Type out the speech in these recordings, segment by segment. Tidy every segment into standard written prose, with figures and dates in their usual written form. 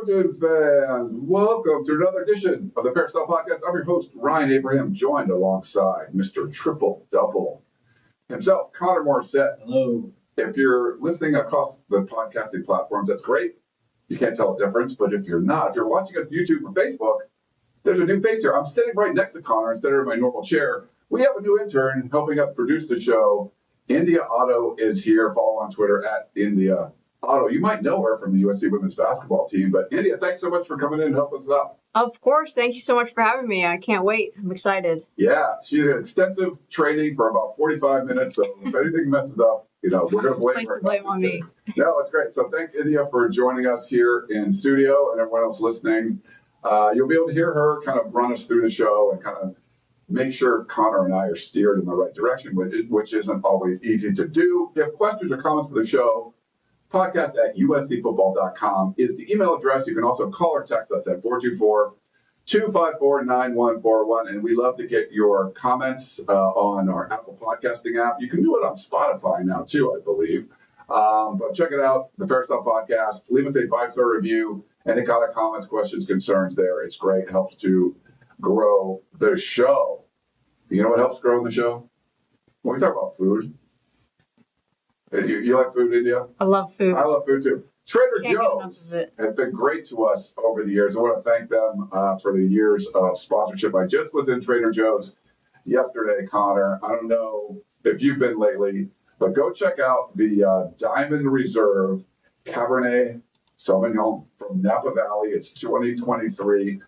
Trojan fans, welcome to another edition of the Peristyle Podcast. I'm your host, Ryan Abraham, joined alongside Mr. Triple Double himself, Connor Morrissette. Hello. If you're listening across the podcasting platforms, that's great. You can't tell the difference, but if you're not, if you're watching us YouTube or Facebook, there's a new face here. I'm sitting right next to Connor instead of my normal chair. We have a new intern helping us produce the show. India Otto is here. Follow on Twitter at India Otto. You might know her from the USC women's basketball team, but India, thanks so much for coming in and helping us out. Of course. Thank you so much for having me. I can't wait. I'm excited. Yeah, she had extensive training for about 45 minutes, so if anything messes up, we're going to blame her. Blame on me. No, it's great. So thanks, India, for joining us here in studio and everyone else listening. You'll be able to hear her kind of run us through the show and kind of make sure Connor and I are steered in the right direction, which isn't always easy to do. If you have questions or comments for the show, podcast at uscfootball.com is the email address. You can also call or text us at 424-254-9141. And we love to get your comments on our Apple Podcasting app. You can do it on Spotify now, too, I believe. But check it out, the Peristyle Podcast. Leave us a 5-star review. Any kind of comments, questions, concerns there. It's great. It helps to grow the show. You know what helps grow the show? When we talk about food. You like food, India? I love food. I love food, too. Trader Joe's has been great to us over the years. I want to thank them for the years of sponsorship. I just was in Trader Joe's yesterday, Connor. I don't know if you've been lately, but go check out the Diamond Reserve Cabernet Sauvignon from Napa Valley. It's 2023.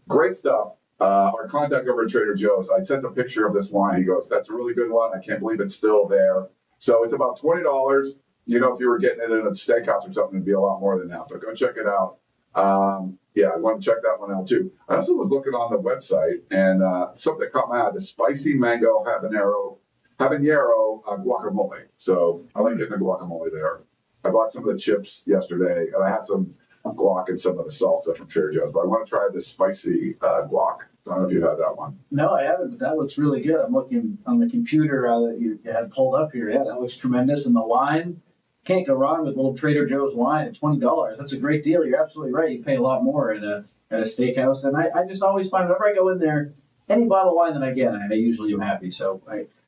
Great stuff. Our contact over at Trader Joe's, I sent a picture of this wine. He goes, that's a really good one. I can't believe it's still there. So it's about $20. If you were getting it in a steakhouse or something, it'd be a lot more than that. But go check it out. I want to check that one out, too. I also was looking on the website, and something that caught my eye, the spicy mango habanero guacamole. So I like getting the guacamole there. I bought some of the chips yesterday, and I had some guac and some of the salsa from Trader Joe's. But I want to try this spicy guac. I don't know if you had that one. No, I haven't, but that looks really good. I'm looking on the computer that you had pulled up here. Yeah, that looks tremendous. And the wine, can't go wrong with little Trader Joe's wine at $20. That's a great deal. You're absolutely right. You pay a lot more at a steakhouse. And I just always find whenever I go in there, any bottle of wine that I get, I usually am happy. So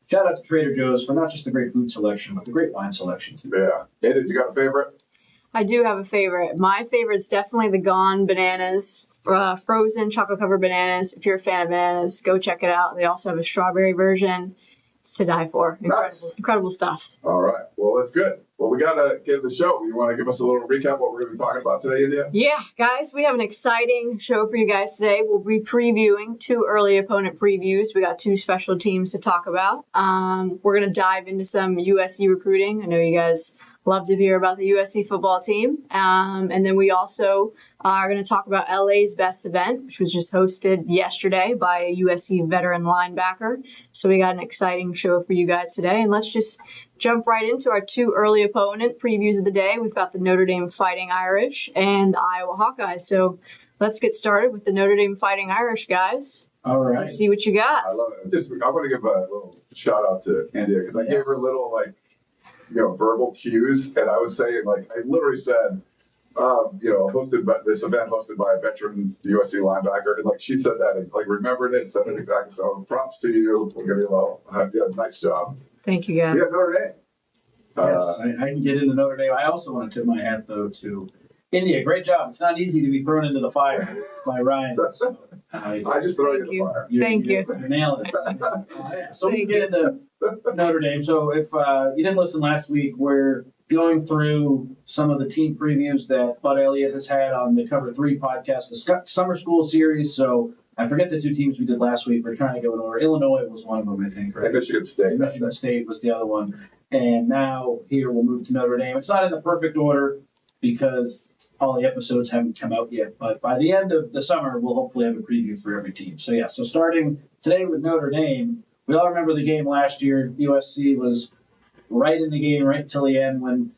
shout out to Trader Joe's for not just the great food selection, but the great wine selection, too. Yeah. Eddie, you got a favorite? I do have a favorite. My favorite's definitely the Gone bananas, frozen chocolate-covered bananas. If you're a fan of bananas, go check it out. They also have a strawberry version. It's to die for. Incredible stuff. All right. Well, that's good. Well, we got to get the show. You want to give us a little recap what we're going to be talking about today, India? Yeah, guys, we have an exciting show for you guys today. We'll be previewing 2 early opponent previews. We got 2 special teams to talk about. We're going to dive into some USC recruiting. I know you guys love to hear about the USC football team. And then we also are going to talk about LA's best event, which was just hosted yesterday by a USC veteran linebacker. So we got an exciting show for you guys today. And let's just jump right into our 2 early opponent previews of the day. We've got the Notre Dame Fighting Irish and the Iowa Hawkeyes. So let's get started with the Notre Dame Fighting Irish, guys. All right. Let's see what you got. I love it. I want to give a little shout out to India because I gave her a little verbal cues, and I was saying I literally said, this event hosted by a veteran USC linebacker, and she said that and remembered it, said it exactly. So props to you. We'll give you a little. Nice job. Thank you, guys. Yeah, Notre Dame. Yes, I can get into Notre Dame. I also want to tip my hat though to India. Great job. It's not easy to be thrown into the fire by Ryan. So, I just throw you in the fire. Thank you. You're nailing it. So we get into Notre Dame. So if you didn't listen last week, we're going through some of the team previews that Bud Elliott has had on the Cover 3 podcast, the summer school series. So I forget the 2 teams we did last week. We're trying to go in order. Illinois was one of them, I think, right? And Michigan State. Michigan State was the other one. And now here we'll move to Notre Dame. It's not in the perfect order because all the episodes haven't come out yet. But by the end of the summer, we'll hopefully have a preview for every team. So, so starting today with Notre Dame, we all remember the game last year. USC was right in the game right until the end when,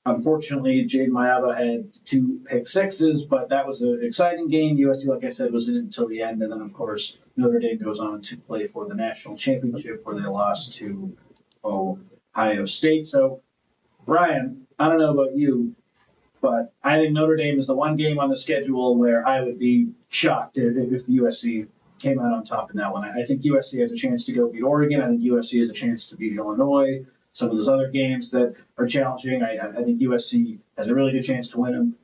unfortunately, Jade Mayava had 2 pick sixes. But that was an exciting game. USC, like I said, was in it until the end. And then, of course, Notre Dame goes on to play for the national championship where they lost to Ohio State. So, Ryan, I don't know about you. But I think Notre Dame is the one game on the schedule where I would be shocked if USC came out on top in that one. I think USC has a chance to go beat Oregon. I think USC has a chance to beat Illinois. Some of those other games that are challenging, I think USC has a really good chance to win them.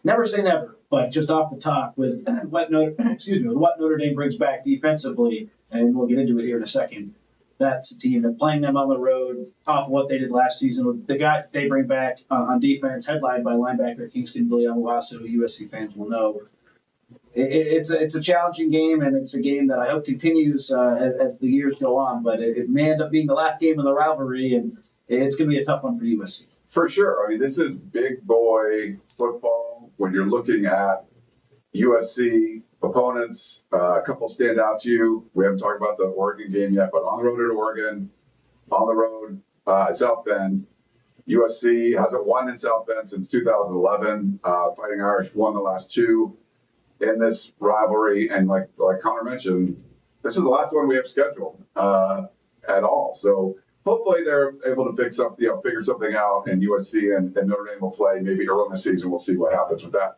Never say never, but just off the top with what Notre Dame brings back defensively, and we'll get into it here in a second. That's a team that playing them on the road off of what they did last season with the guys that they bring back on defense, headlined by linebacker Kingston Viliamuasu, USC fans will know. It's a challenging game, and it's a game that I hope continues as the years go on. But it may end up being the last game of the rivalry, and it's going to be a tough one for USC. For sure. I mean, this is big boy football. When you're looking at USC opponents, a couple stand out to you. We haven't talked about the Oregon game yet, but on the road at Oregon, on the road at South Bend, USC hasn't won in South Bend since 2011. Fighting Irish won the last two in this rivalry, and like Connor mentioned, this is the last one we have scheduled at all. So hopefully they're able to figure something out, and USC and Notre Dame will play maybe early in the season. We'll see what happens with that.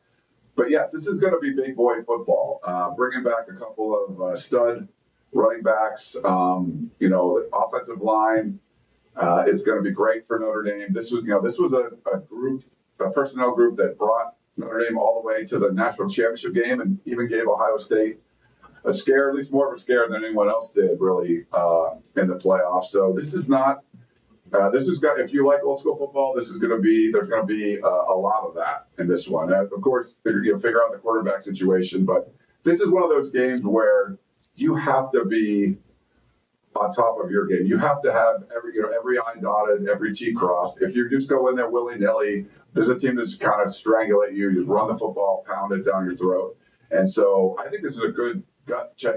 But yes, this is going to be big boy football. Bringing back a couple of stud running backs, the offensive line is going to be great for Notre Dame. This was a personnel group that brought Notre Dame all the way to the national championship game and even gave Ohio State a scare, at least more of a scare than anyone else did, really, in the playoffs. So this is not. If you like old school football, there's going to be a lot of that in this one. And of course, figure out the quarterback situation, but this is one of those games where you have to be on top of your game. You have to have every I dotted, every T crossed. If you just go in there willy nilly, there's a team that's kind of strangulate you. Just run the football, pound it down your throat. And so I think this is a good gut check.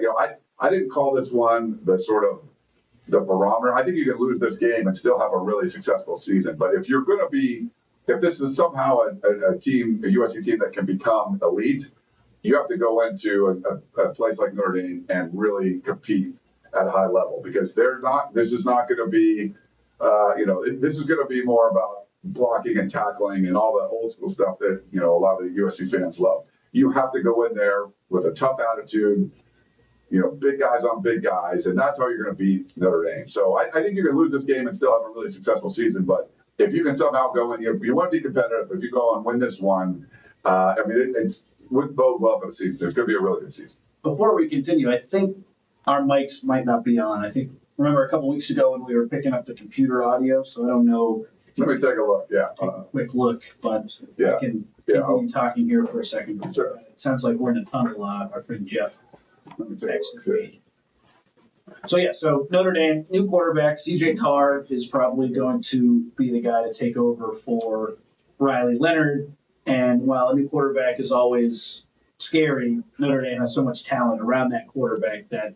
I didn't call this one the barometer. I think you can lose this game and still have a really successful season. But if this is somehow a USC team that can become elite, you have to go into a place like Notre Dame and really compete at a high level, because this is not going to be, this is going to be more about blocking and tackling and all the old school stuff that, a lot of the USC fans love. You have to go in there with a tough attitude, big guys on big guys, and that's how you're going to beat Notre Dame. So I think you can lose this game and still have a really successful season. But if you can somehow go in, you want to be competitive. If you go and win this one, it would bode well for the season. There's going to be a really good season. Before we continue, I think our mics might not be on. Remember a couple weeks ago when we were picking up the computer audio, so I don't know. Let me take a look. Yeah. Quick look, but yeah. I can continue talking here for a second. Sure. It sounds like we're in a tunnel. Our friend Jeff texted me. So Notre Dame, new quarterback, CJ Carr is probably going to be the guy to take over for Riley Leonard. And while a new quarterback is always scary, Notre Dame has so much talent around that quarterback that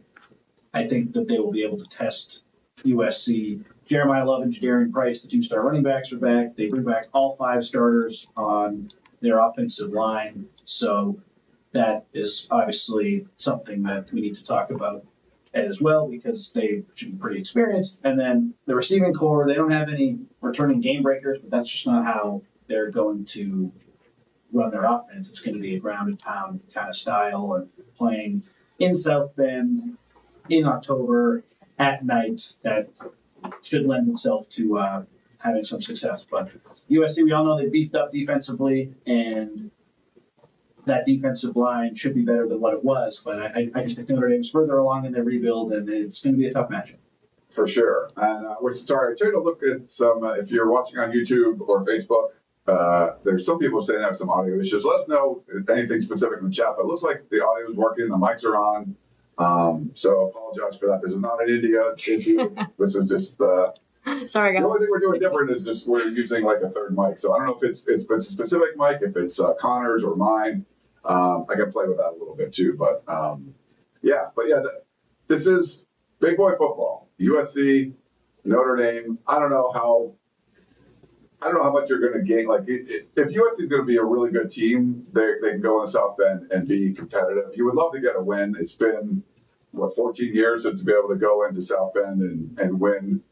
I think that they will be able to test USC. Jeremiah Love and Jadarian Price, the two-star running backs, are back. They bring back all 5 starters on their offensive line. So that is obviously something that we need to talk about as well, because they should be pretty experienced. And then the receiving core, they don't have any returning game breakers, but that's just not how they're going to run their offense. It's going to be a ground and pound kind of style of playing in South Bend in October at night that should lend itself to having some success. But USC, we all know they beefed up defensively, and that defensive line should be better than what it was. But I just think Notre Dame's further along in their rebuild, and it's going to be a tough matchup. For sure. And I tried to look at some, if you're watching on YouTube or Facebook, there's some people saying they have some audio issues. Let us know if anything specific in the chat, but it looks like the audio is working, the mics are on. So apologize for that. This is not an India issue. This is just sorry, guys. The only thing we're doing different is just we're using like a third mic. So I don't know if it's a specific mic, if it's Connor's or mine. I can play with that a little bit too. But this is big boy football. USC, Notre Dame. I don't know how much you're going to gain. Like, if USC is going to be a really good team, they can go in the South Bend and be competitive. You would love to get a win. It's been 14 years since to be able to go into South Bend and win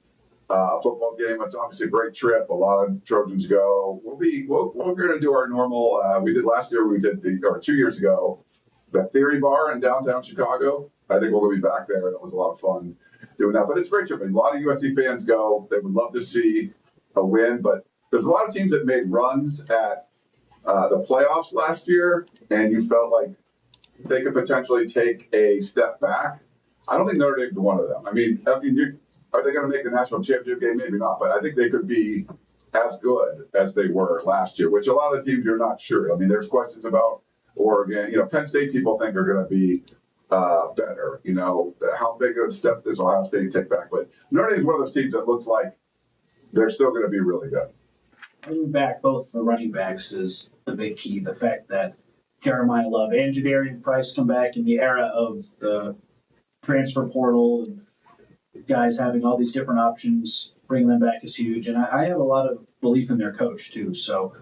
football game. It's obviously a great trip. A lot of Trojans go. We're going to do our normal. We did last year. We did 2 years ago, the Theory Bar in downtown Chicago. I think we're going to be back there. That was a lot of fun doing that. But it's a great trip. A lot of USC fans go. They would love to see a win, but there's a lot of teams that made runs at the playoffs last year, and you felt like they could potentially take a step back. I don't think Notre Dame's one of them. I mean, are they going to make the national championship game? Maybe not, but I think they could be as good as they were last year, which a lot of the teams you're not sure. I mean, there's questions about Oregon. Penn State people think are going to be better. How big of a step does Ohio State take back? But Notre Dame's one of those teams that looks like they're still going to be really good. Running back, both the running backs is the big key. The fact that Jeremiah Love and Jadarian Price come back in the era of the transfer portal and guys having all these different options, bringing them back is huge. And I have a lot of belief in their coach, too. So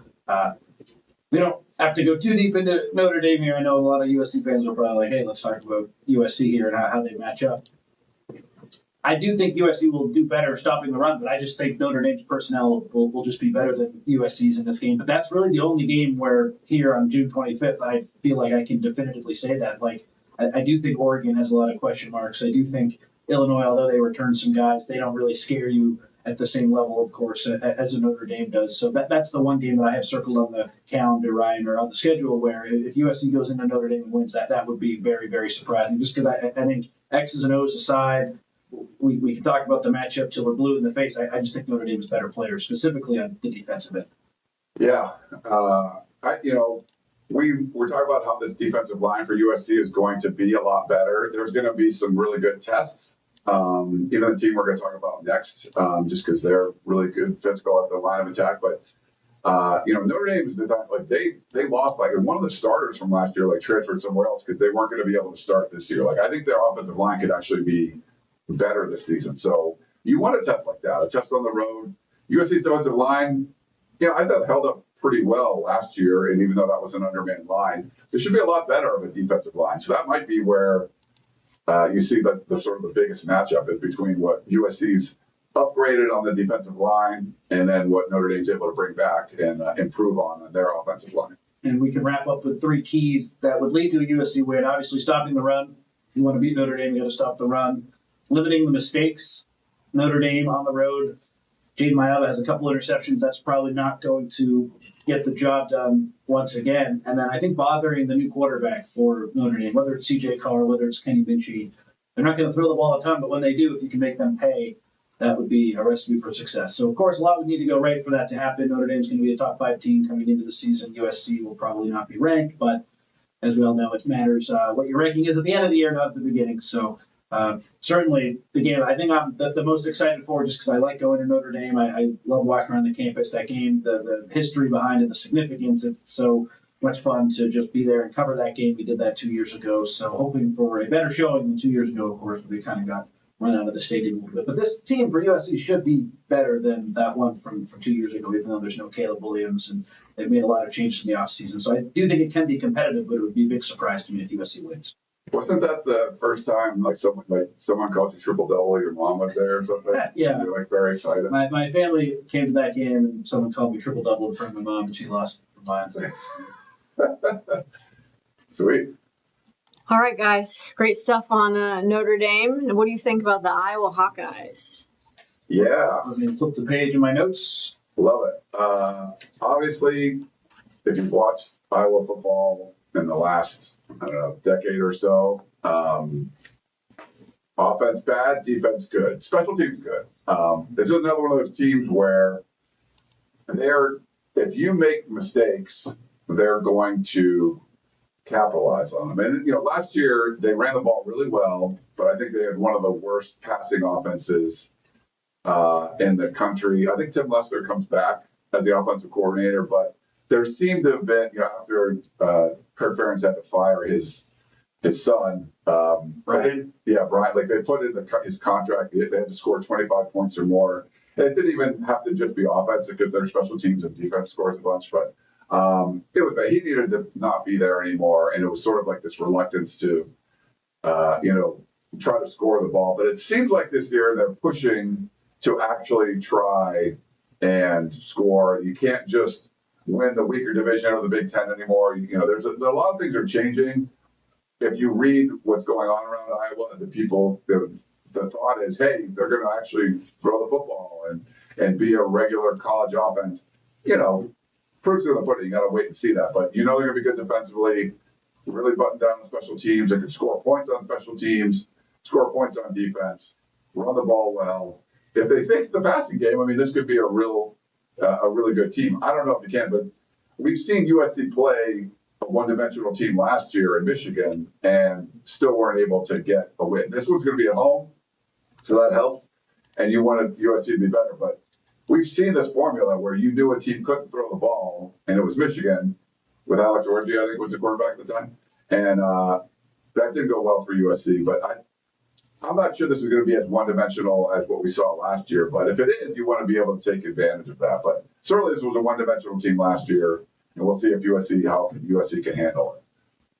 we don't have to go too deep into Notre Dame here. I know a lot of USC fans are probably like, hey, let's talk about USC here and how they match up. I do think USC will do better stopping the run, but I just think Notre Dame's personnel will just be better than USC's in this game. But that's really the only game where here on June 25th, I feel like I can definitively say that. Like, I do think Oregon has a lot of question marks. I do think Illinois, although they returned some guys, they don't really scare you at the same level, of course, as a Notre Dame does. So that's the one game that I have circled on the calendar, Ryan, or on the schedule, where if USC goes into Notre Dame and wins, that would be very, very surprising. Just because I think X's and O's aside, we can talk about the matchup till we're blue in the face. I just think Notre Dame is better players, specifically on the defensive end. Yeah. We're talking about how this defensive line for USC is going to be a lot better. There's going to be some really good tests. Even the team we're going to talk about next, just because they're really good physical at the line of attack. But, Notre Dame is the time, like they lost like one of the starters from last year, like transferred somewhere else because they weren't going to be able to start this year. Like I think their offensive line could actually be better this season. So you want a test like that, a test on the road. USC's defensive line, I thought held up pretty well last year, and even though that was an undermanned line, there should be a lot better of a defensive line. So that might be where you see the sort of the biggest matchup is between what USC's upgraded on the defensive line and then what Notre Dame's able to bring back and improve on their offensive line. And we can wrap up with three keys that would lead to a USC win. Obviously, stopping the run. If you want to beat Notre Dame, you got to stop the run. Limiting the mistakes. Notre Dame on the road. Jaden Mayava has a couple interceptions. That's probably not going to get the job done once again. And then I think bothering the new quarterback for Notre Dame, whether it's CJ Carr, whether it's Kenny Minchie, they're not going to throw the ball a ton, but when they do, if you can make them pay, that would be a recipe for success. So, of course, a lot would need to go right for that to happen. Notre Dame's going to be a top 5 team coming into the season. USC will probably not be ranked, but as we all know, it matters what your ranking is at the end of the year, not at the beginning. So, certainly the game I think I'm the most excited for just because I like going to Notre Dame. I love walking around the campus. That game, the history behind it, the significance. It's so much fun to just be there and cover that game. We did that 2 years ago. So hoping for a better showing than 2 years ago, of course, we kind of got run out of the stadium a little bit. But this team for USC should be better than that one from 2 years ago, even though there's no Caleb Williams and they've made a lot of changes in the offseason. So I do think it can be competitive, but it would be a big surprise to me if USC wins. Wasn't that the first time someone called you triple double? Your mom was there or something? Yeah, you're very excited. My family came to that game and someone called me triple double in front of my mom and she lost her mind. Sweet. All right, guys, great stuff on Notre Dame. What do you think about the Iowa Hawkeyes? Yeah, Let me flip the page in my notes. Love it. Obviously, if you've watched Iowa football in the last, decade or so, offense bad, defense good, special teams good. This is another one of those teams where if you make mistakes, they're going to capitalize on them. And, last year they ran the ball really well, but I think they had one of the worst passing offenses in the country. I think Tim Lester comes back as the offensive coordinator, but there seemed to have been, after Kirk Ferentz had to fire his son, Brian. Brian. Like they put in his contract, they had to score 25 points or more. And it didn't even have to just be offensive because their special teams and defense scores a bunch. But he needed to not be there anymore, and it was sort of like this reluctance to, try to score the ball. But it seems like this year they're pushing to actually try and score. You can't just win the weaker division of the Big Ten anymore. There's a lot of things are changing. If you read what's going on around Iowa, the thought is, hey, they're going to actually throw the football and be a regular college offense. Proof's in the pudding. You got to wait and see that. But they're going to be good defensively, really button down special teams. They can score points on special teams, score points on defense, run the ball well. If they fix the passing game, this could be a really good team. I don't know if you can, but we've seen USC play a one-dimensional team last year in Michigan and still weren't able to get a win. This one's going to be at home, so that helps. And you wanted USC to be better, but we've seen this formula where you knew a team couldn't throw the ball, and it was Michigan with Alex Orji, I think was the quarterback at the time. And that didn't go well for USC. But I'm not sure this is going to be as one-dimensional as what we saw last year. But if it is, you want to be able to take advantage of that. But certainly this was a one-dimensional team last year, and we'll see if how USC can handle it.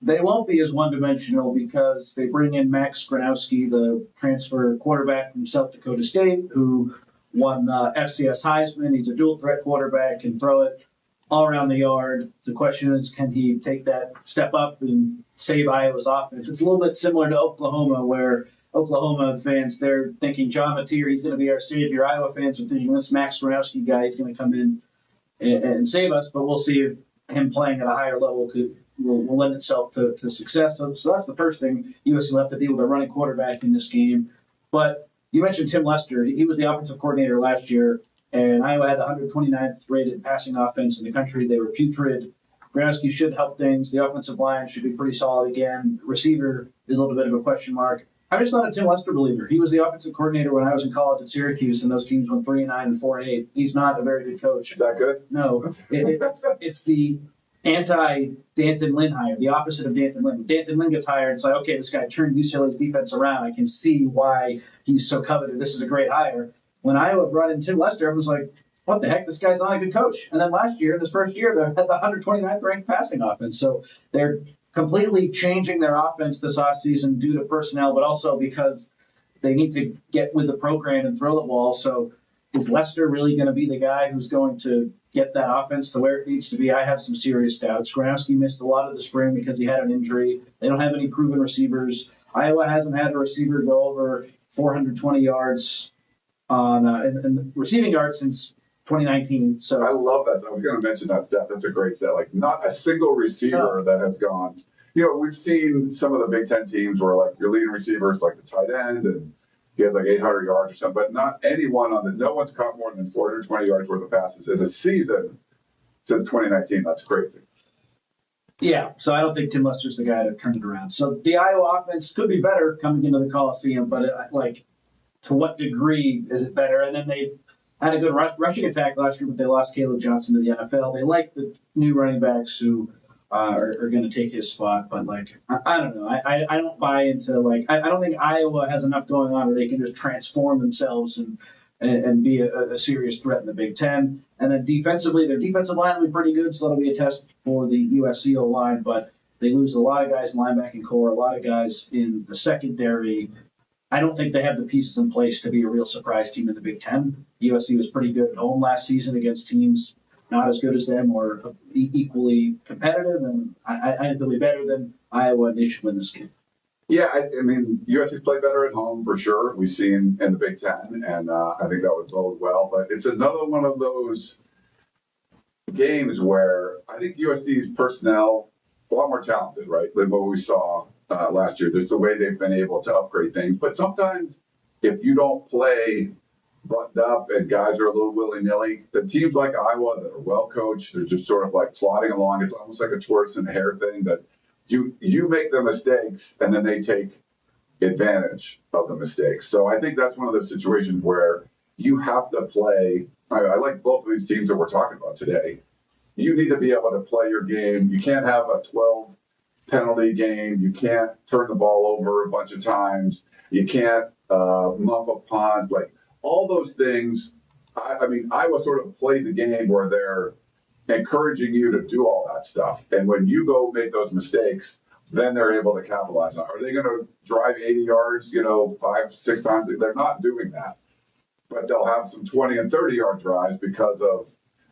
They won't be as one-dimensional because they bring in Mark Gronowski, the transfer quarterback from South Dakota State, who won FCS Heisman. He's a dual-threat quarterback, can throw it all around the yard. The question is, can he take that step up and save Iowa's offense? It's a little bit similar to Oklahoma, where Oklahoma fans, they're thinking John Mateer, he's going to be our savior. Iowa fans are thinking this Mark Gronowski guy is going to come in and save us, but we'll see if him playing at a higher level will lend itself to success. So that's the first thing. USC will have to deal with a running quarterback in this game. But you mentioned Tim Lester. He was the offensive coordinator last year, and Iowa had the 129th rated passing offense in the country. They were putrid. Gronowski should help things. The offensive line should be pretty solid again. Receiver is a little bit of a question mark. I'm just not a Tim Lester believer. He was the offensive coordinator when I was in college at Syracuse, and those teams went 3-9 and 4-8. He's not a very good coach. Is that good? No. It's the anti-Danton Lynn hire, the opposite of Danton Lynn. When Danton Lynn gets hired, it's like, okay, this guy turned UCLA's defense around. I can see why he's so coveted. This is a great hire. When Iowa brought in Tim Lester, everyone was like, what the heck? This guy's not a good coach. And then last year, this first year, they had the 129th ranked passing offense. So they're completely changing their offense this offseason due to personnel, but also because they need to get with the program and throw the ball. So is Lester really going to be the guy who's going to get that offense to where it needs to be? I have some serious doubts. Gronowski missed a lot of the spring because he had an injury. They don't have any proven receivers. Iowa hasn't had a receiver go over 420 yards on in receiving yards since 2019. So I love that. I was going to mention that stat. That's a great stat. Like, not a single receiver that has gone. We've seen some of the Big Ten teams where, like, your leading receivers, like the tight end, and he has like 800 yards or something, but not anyone no one's caught more than 420 yards worth of passes in a season since 2019. That's crazy. Yeah, so I don't think Tim Lester's the guy to turn it around. So the Iowa offense could be better coming into the Coliseum, but to what degree is it better? And then they had a good rushing attack last year, but they lost Caleb Johnson to the NFL. They like the new running backs who are going to take his spot, but I don't know. I don't buy into I don't think Iowa has enough going on where they can just transform themselves and be a serious threat in the Big Ten. And then defensively, their defensive line will be pretty good, so that'll be a test for the USC O-line, but they lose a lot of guys in linebacking core, a lot of guys in the secondary. I don't think they have the pieces in place to be a real surprise team in the Big Ten. USC was pretty good at home last season against teams not as good as them or equally competitive, and I think they'll be better than Iowa, and they should win this game. Yeah, USC's played better at home for sure. We've seen in the Big Ten, and I think that would bode well. But it's another one of those games where I think USC's personnel a lot more talented, right, than what we saw last year. There's the way they've been able to upgrade things. But sometimes if you don't play buttoned up and guys are a little willy-nilly, the teams like Iowa that are well-coached, they're just sort of like plodding along. It's almost like a tortoise and hare thing that you make the mistakes and then they take advantage of the mistakes. So I think that's one of those situations where you have to play. I like both of these teams that we're talking about today. You need to be able to play your game. You can't have a 12 penalty game. You can't turn the ball over a bunch of times. You can't muff a punt. All those things. Iowa sort of plays a game where they're encouraging you to do all that stuff. And when you go make those mistakes, then they're able to capitalize on it. Are they going to drive 80 yards, 5-6 times? They're not doing that. but they'll have some 20 and 30-yard drives because of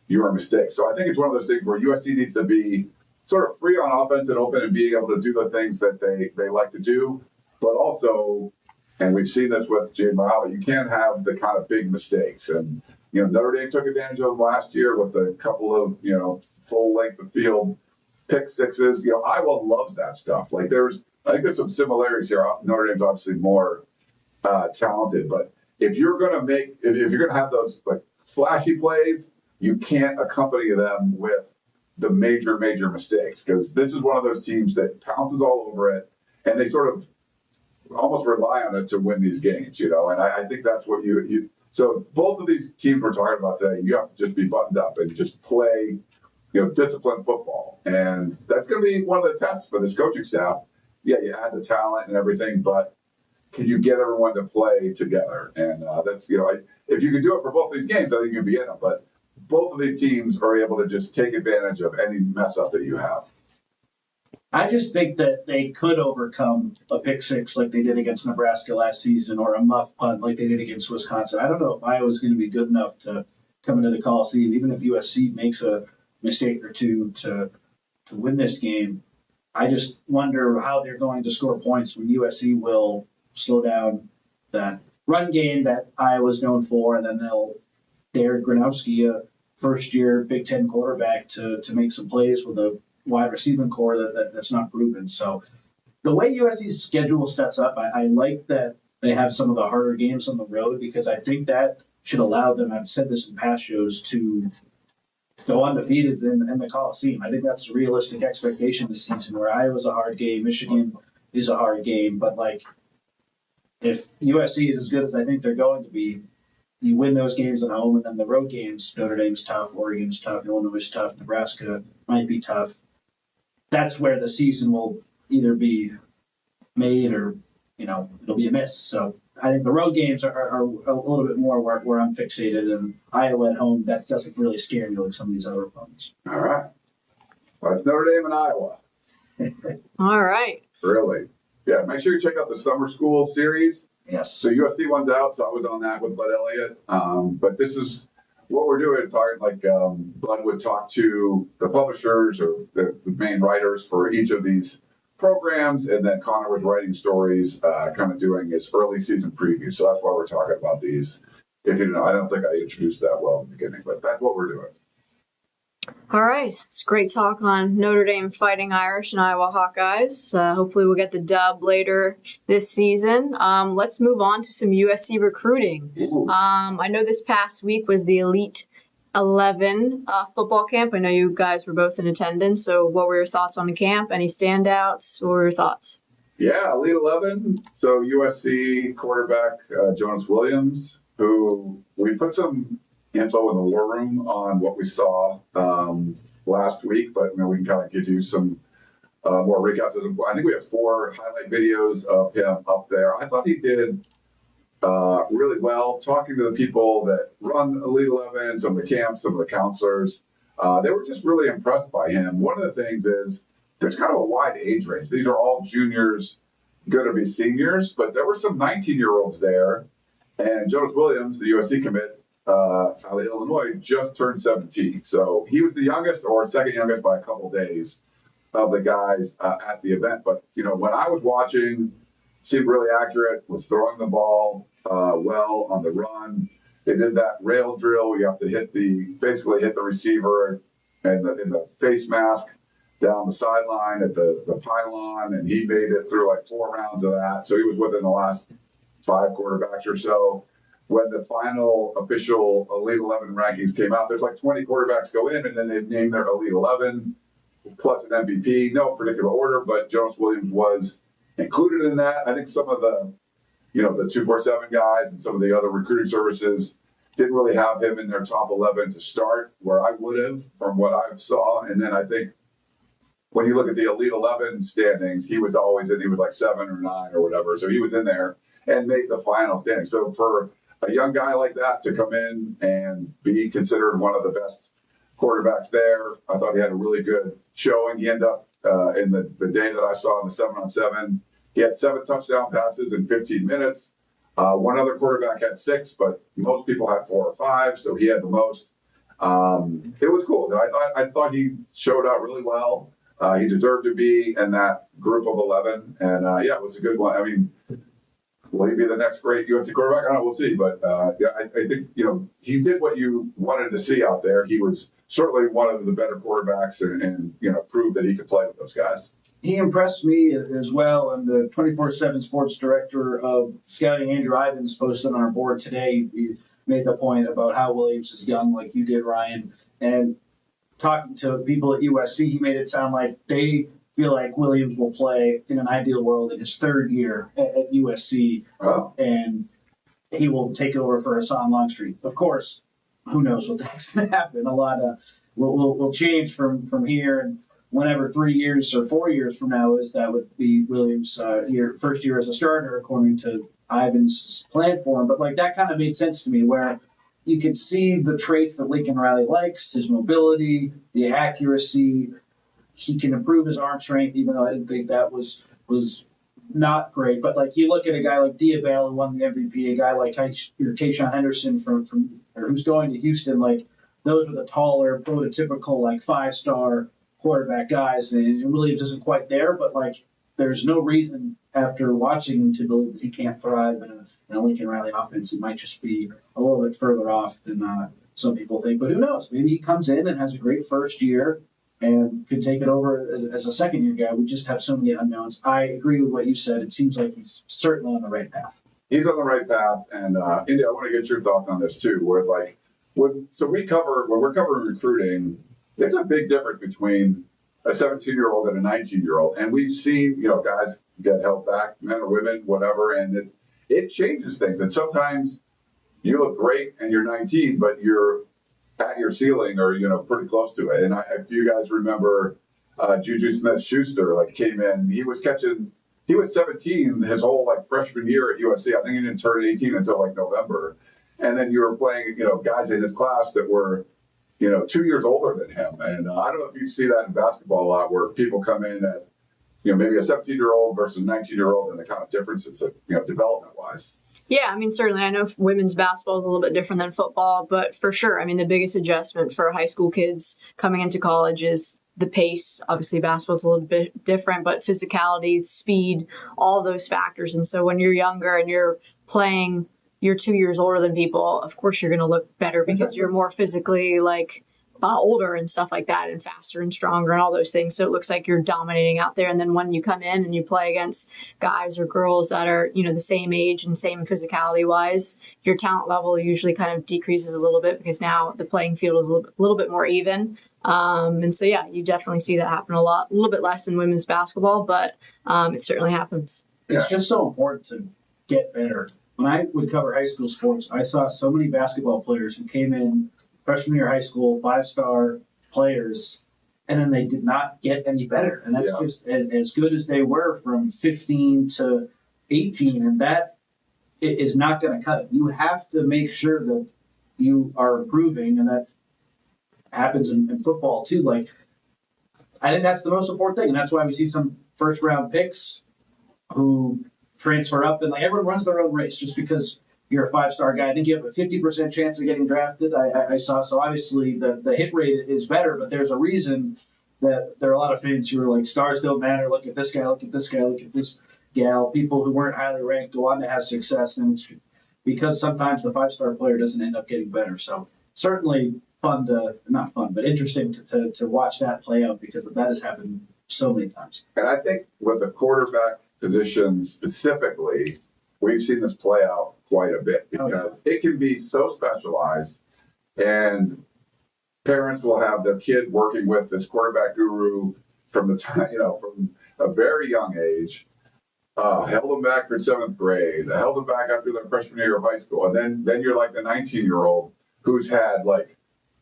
your mistakes. So I think it's one of those things where USC needs to be sort of free on offense and open and being able to do the things that they like to do, but also, and we've seen this with Jay Mahalo, you can't have the kind of big mistakes. And, Notre Dame took advantage of them last year with a couple of, full length of field pick sixes. Iowa loves that stuff. Like I think there's some similarities here. Notre Dame's obviously more talented, but if you're going to have those like flashy plays, you can't accompany them with the major mistakes, because this is one of those teams that pounces all over it, and they sort of almost rely on it to win these games, And I think that's what you. So both of these teams we're talking about today, you have to just be buttoned up and just play, disciplined football, and that's going to be one of the tests for this coaching staff. Yeah, you add the talent and everything, but can you get everyone to play together? And that's if you can do it for both these games, I think you'll be in them. But both of these teams are able to just take advantage of any mess up that you have. I just think that they could overcome a pick six like they did against Nebraska last season, or a muff punt like they did against Wisconsin. I don't know if Iowa's going to be good enough to come into the Coliseum, even if USC makes a mistake or two to win this game. I just wonder how they're going to score points when USC will slow down that run game that Iowa's known for, and then they'll dare Gronowski, a first-year Big Ten quarterback, to make some plays with a wide receiving core that's not proven. So the way USC's schedule sets up, I like that they have some of the harder games on the road, because I think that should allow them, I've said this in past shows, to go undefeated in the Coliseum. I think that's a realistic expectation this season, where Iowa's a hard game, Michigan is a hard game, but if USC is as good as I think they're going to be, you win those games at home, and then the road games, Notre Dame's tough, Oregon's tough, Illinois is tough, Nebraska might be tough. That's where the season will either be made or, it'll be a miss. So I think the road games are a little bit more where I'm fixated, and Iowa at home, that doesn't really scare me like some of these other opponents. All right. Well, it's Notre Dame and Iowa. All right. Really? Yeah, make sure you check out the summer school series. Yes. The USC one's out, so I was on that with Bud Elliott. But this is what we're doing is talking Bud would talk to the publishers or the main writers for each of these programs, and then Connor was writing stories, kind of doing his early season preview. So that's why we're talking about these. If you didn't know, I don't think I introduced that well in the beginning, but that's what we're doing. All right. It's great talk on Notre Dame Fighting Irish and Iowa Hawkeyes. Hopefully we'll get the dub later this season. Let's move on to some USC recruiting. I know this past week was the Elite 11 football camp. I know you guys were both in attendance. So what were your thoughts on the camp? Any standouts? What were your thoughts? Yeah, Elite 11. So USC quarterback Jonas Williams, who we put some info in the war room on what we saw last week, but we can kind of give you some more recaps. I think we have 4 highlight videos of him up there. I thought he did really well talking to the people that run Elite 11, some of the camps, some of the counselors. They were just really impressed by him. One of the things is there's kind of a wide age range. These are all juniors, going to be seniors, but there were some 19-year-olds there. And Jonas Williams, the USC commit, out of Illinois, just turned 17. So he was the youngest or second youngest by a couple days of the guys at the event. But, when I was watching, seemed really accurate, was throwing the ball well on the run. They did that rail drill. You have to basically hit the receiver in the face mask down the sideline at the pylon, and he made it through like 4 rounds of that. So he was within the last 5 quarterbacks or so. When the final official Elite 11 rankings came out, there's like 20 quarterbacks go in, and then they name their Elite 11 plus an MVP. No particular order, but Jonas Williams was included in that. I think some of the 247 guys and some of the other recruiting services didn't really have him in their top 11 to start, where I would have from what I saw. And then I think when you look at the Elite 11 standings, he was always in. He was like 7 or 9 or whatever. So he was in there and made the final standing. So for a young guy like that to come in and be considered one of the best quarterbacks there, I thought he had a really good showing. He ended up in the day that I saw in the 7-on-7, he had 7 touchdown passes in 15 minutes. One other quarterback had 6, but most people had 4 or 5, so he had the most. It was cool. I thought he showed out really well. He deserved to be in that group of 11, and it was a good one. I mean, will he be the next great USC quarterback? I don't know. We'll see. But I think he did what you wanted to see out there. He was certainly one of the better quarterbacks, and proved that he could play with those guys. He impressed me as well, and the 24/7 sports director of scouting, Andrew Ivins, posted on our board today. He made the point about how Williams is young, like you did, Ryan. And talking to people at USC, he made it sound like they feel like Williams will play in an ideal world in his 3rd year at USC, and he will take over for Hassan Longstreet. Of course, who knows what that's going to happen. A lot will change from here, and whenever 3 years or 4 years from now is, that would be Williams' first year as a starter, according to Ivan's plan for him. But that kind of made sense to me, where you could see the traits that Lincoln Riley likes: his mobility, the accuracy. He can improve his arm strength, even though I didn't think that was not great. But you look at a guy like Diabell, who won the MVP, a guy like Tayshaun Henderson who's going to Houston. Those were the taller, prototypical 5-star quarterback guys, and Williams isn't quite there, but there's no reason after watching him to believe that he can't thrive in a Lincoln Riley offense. It might just be a little bit further off than some people think, but who knows? Maybe he comes in and has a great first year and could take it over as a second-year guy. We just have so many unknowns. I agree with what you said. It seems like he's certainly on the right path. He's on the right path, and Indy, I want to get your thoughts on this too. Where when we're covering recruiting, there's a big difference between a 17-year-old and a 19-year-old, and we've seen guys get held back, men or women, whatever, and it changes things. And sometimes you look great and you're 19, but you're at your ceiling or pretty close to it. And if you guys remember, Juju Smith-Schuster came in, he was 17 his whole freshman year at USC. I think he didn't turn 18 until November, and then you were playing guys in his class that were 2 years older than him. And I don't know if you see that in basketball a lot, where people come in at, maybe a 17-year-old versus a 19-year-old, and the kind of differences, development-wise. Yeah, I mean, certainly. I know women's basketball is a little bit different than football, but for sure, I mean, the biggest adjustment for high school kids coming into college is the pace. Obviously, basketball is a little bit different, but physicality, speed, all those factors. And so when you're younger and you're 2 years older than people, of course you're going to look better because you're more physically older and stuff like that, and faster and stronger and all those things. So it looks like you're dominating out there. And then when you come in and you play against guys or girls that are, the same age and same physicality wise, your talent level usually kind of decreases a little bit because now the playing field is a little bit more even. And so, you definitely see that happen a little bit less in women's basketball, but it certainly happens. It's just so important to get better. When I would cover high school sports, I saw so many basketball players who came in freshman year high school, 5-star players, and then they did not get any better. And that's just as good as they were from 15 to 18. And that is not going to cut it. You have to make sure that you are improving, and that happens in football too. I think that's the most important thing. And that's why we see some first-round picks who transfer up, and everyone runs their own race just because you're a 5-star guy. I think you have a 50% chance of getting drafted. I saw. So obviously the hit rate is better, but there's a reason that there are a lot of fans who are stars don't matter. Look at this guy, look at this guy, look at this gal. People who weren't highly ranked go on to have success, and it's because sometimes the 5-star player doesn't end up getting better. So certainly not fun, but interesting to watch that play out, because that has happened so many times. And I think with the quarterback position specifically, we've seen this play out quite a bit, because it can be so specialized, and parents will have their kid working with this quarterback guru from the time, from a very young age, held them back for 7th grade, held them back after their freshman year of high school. And then you're the 19-year-old who's had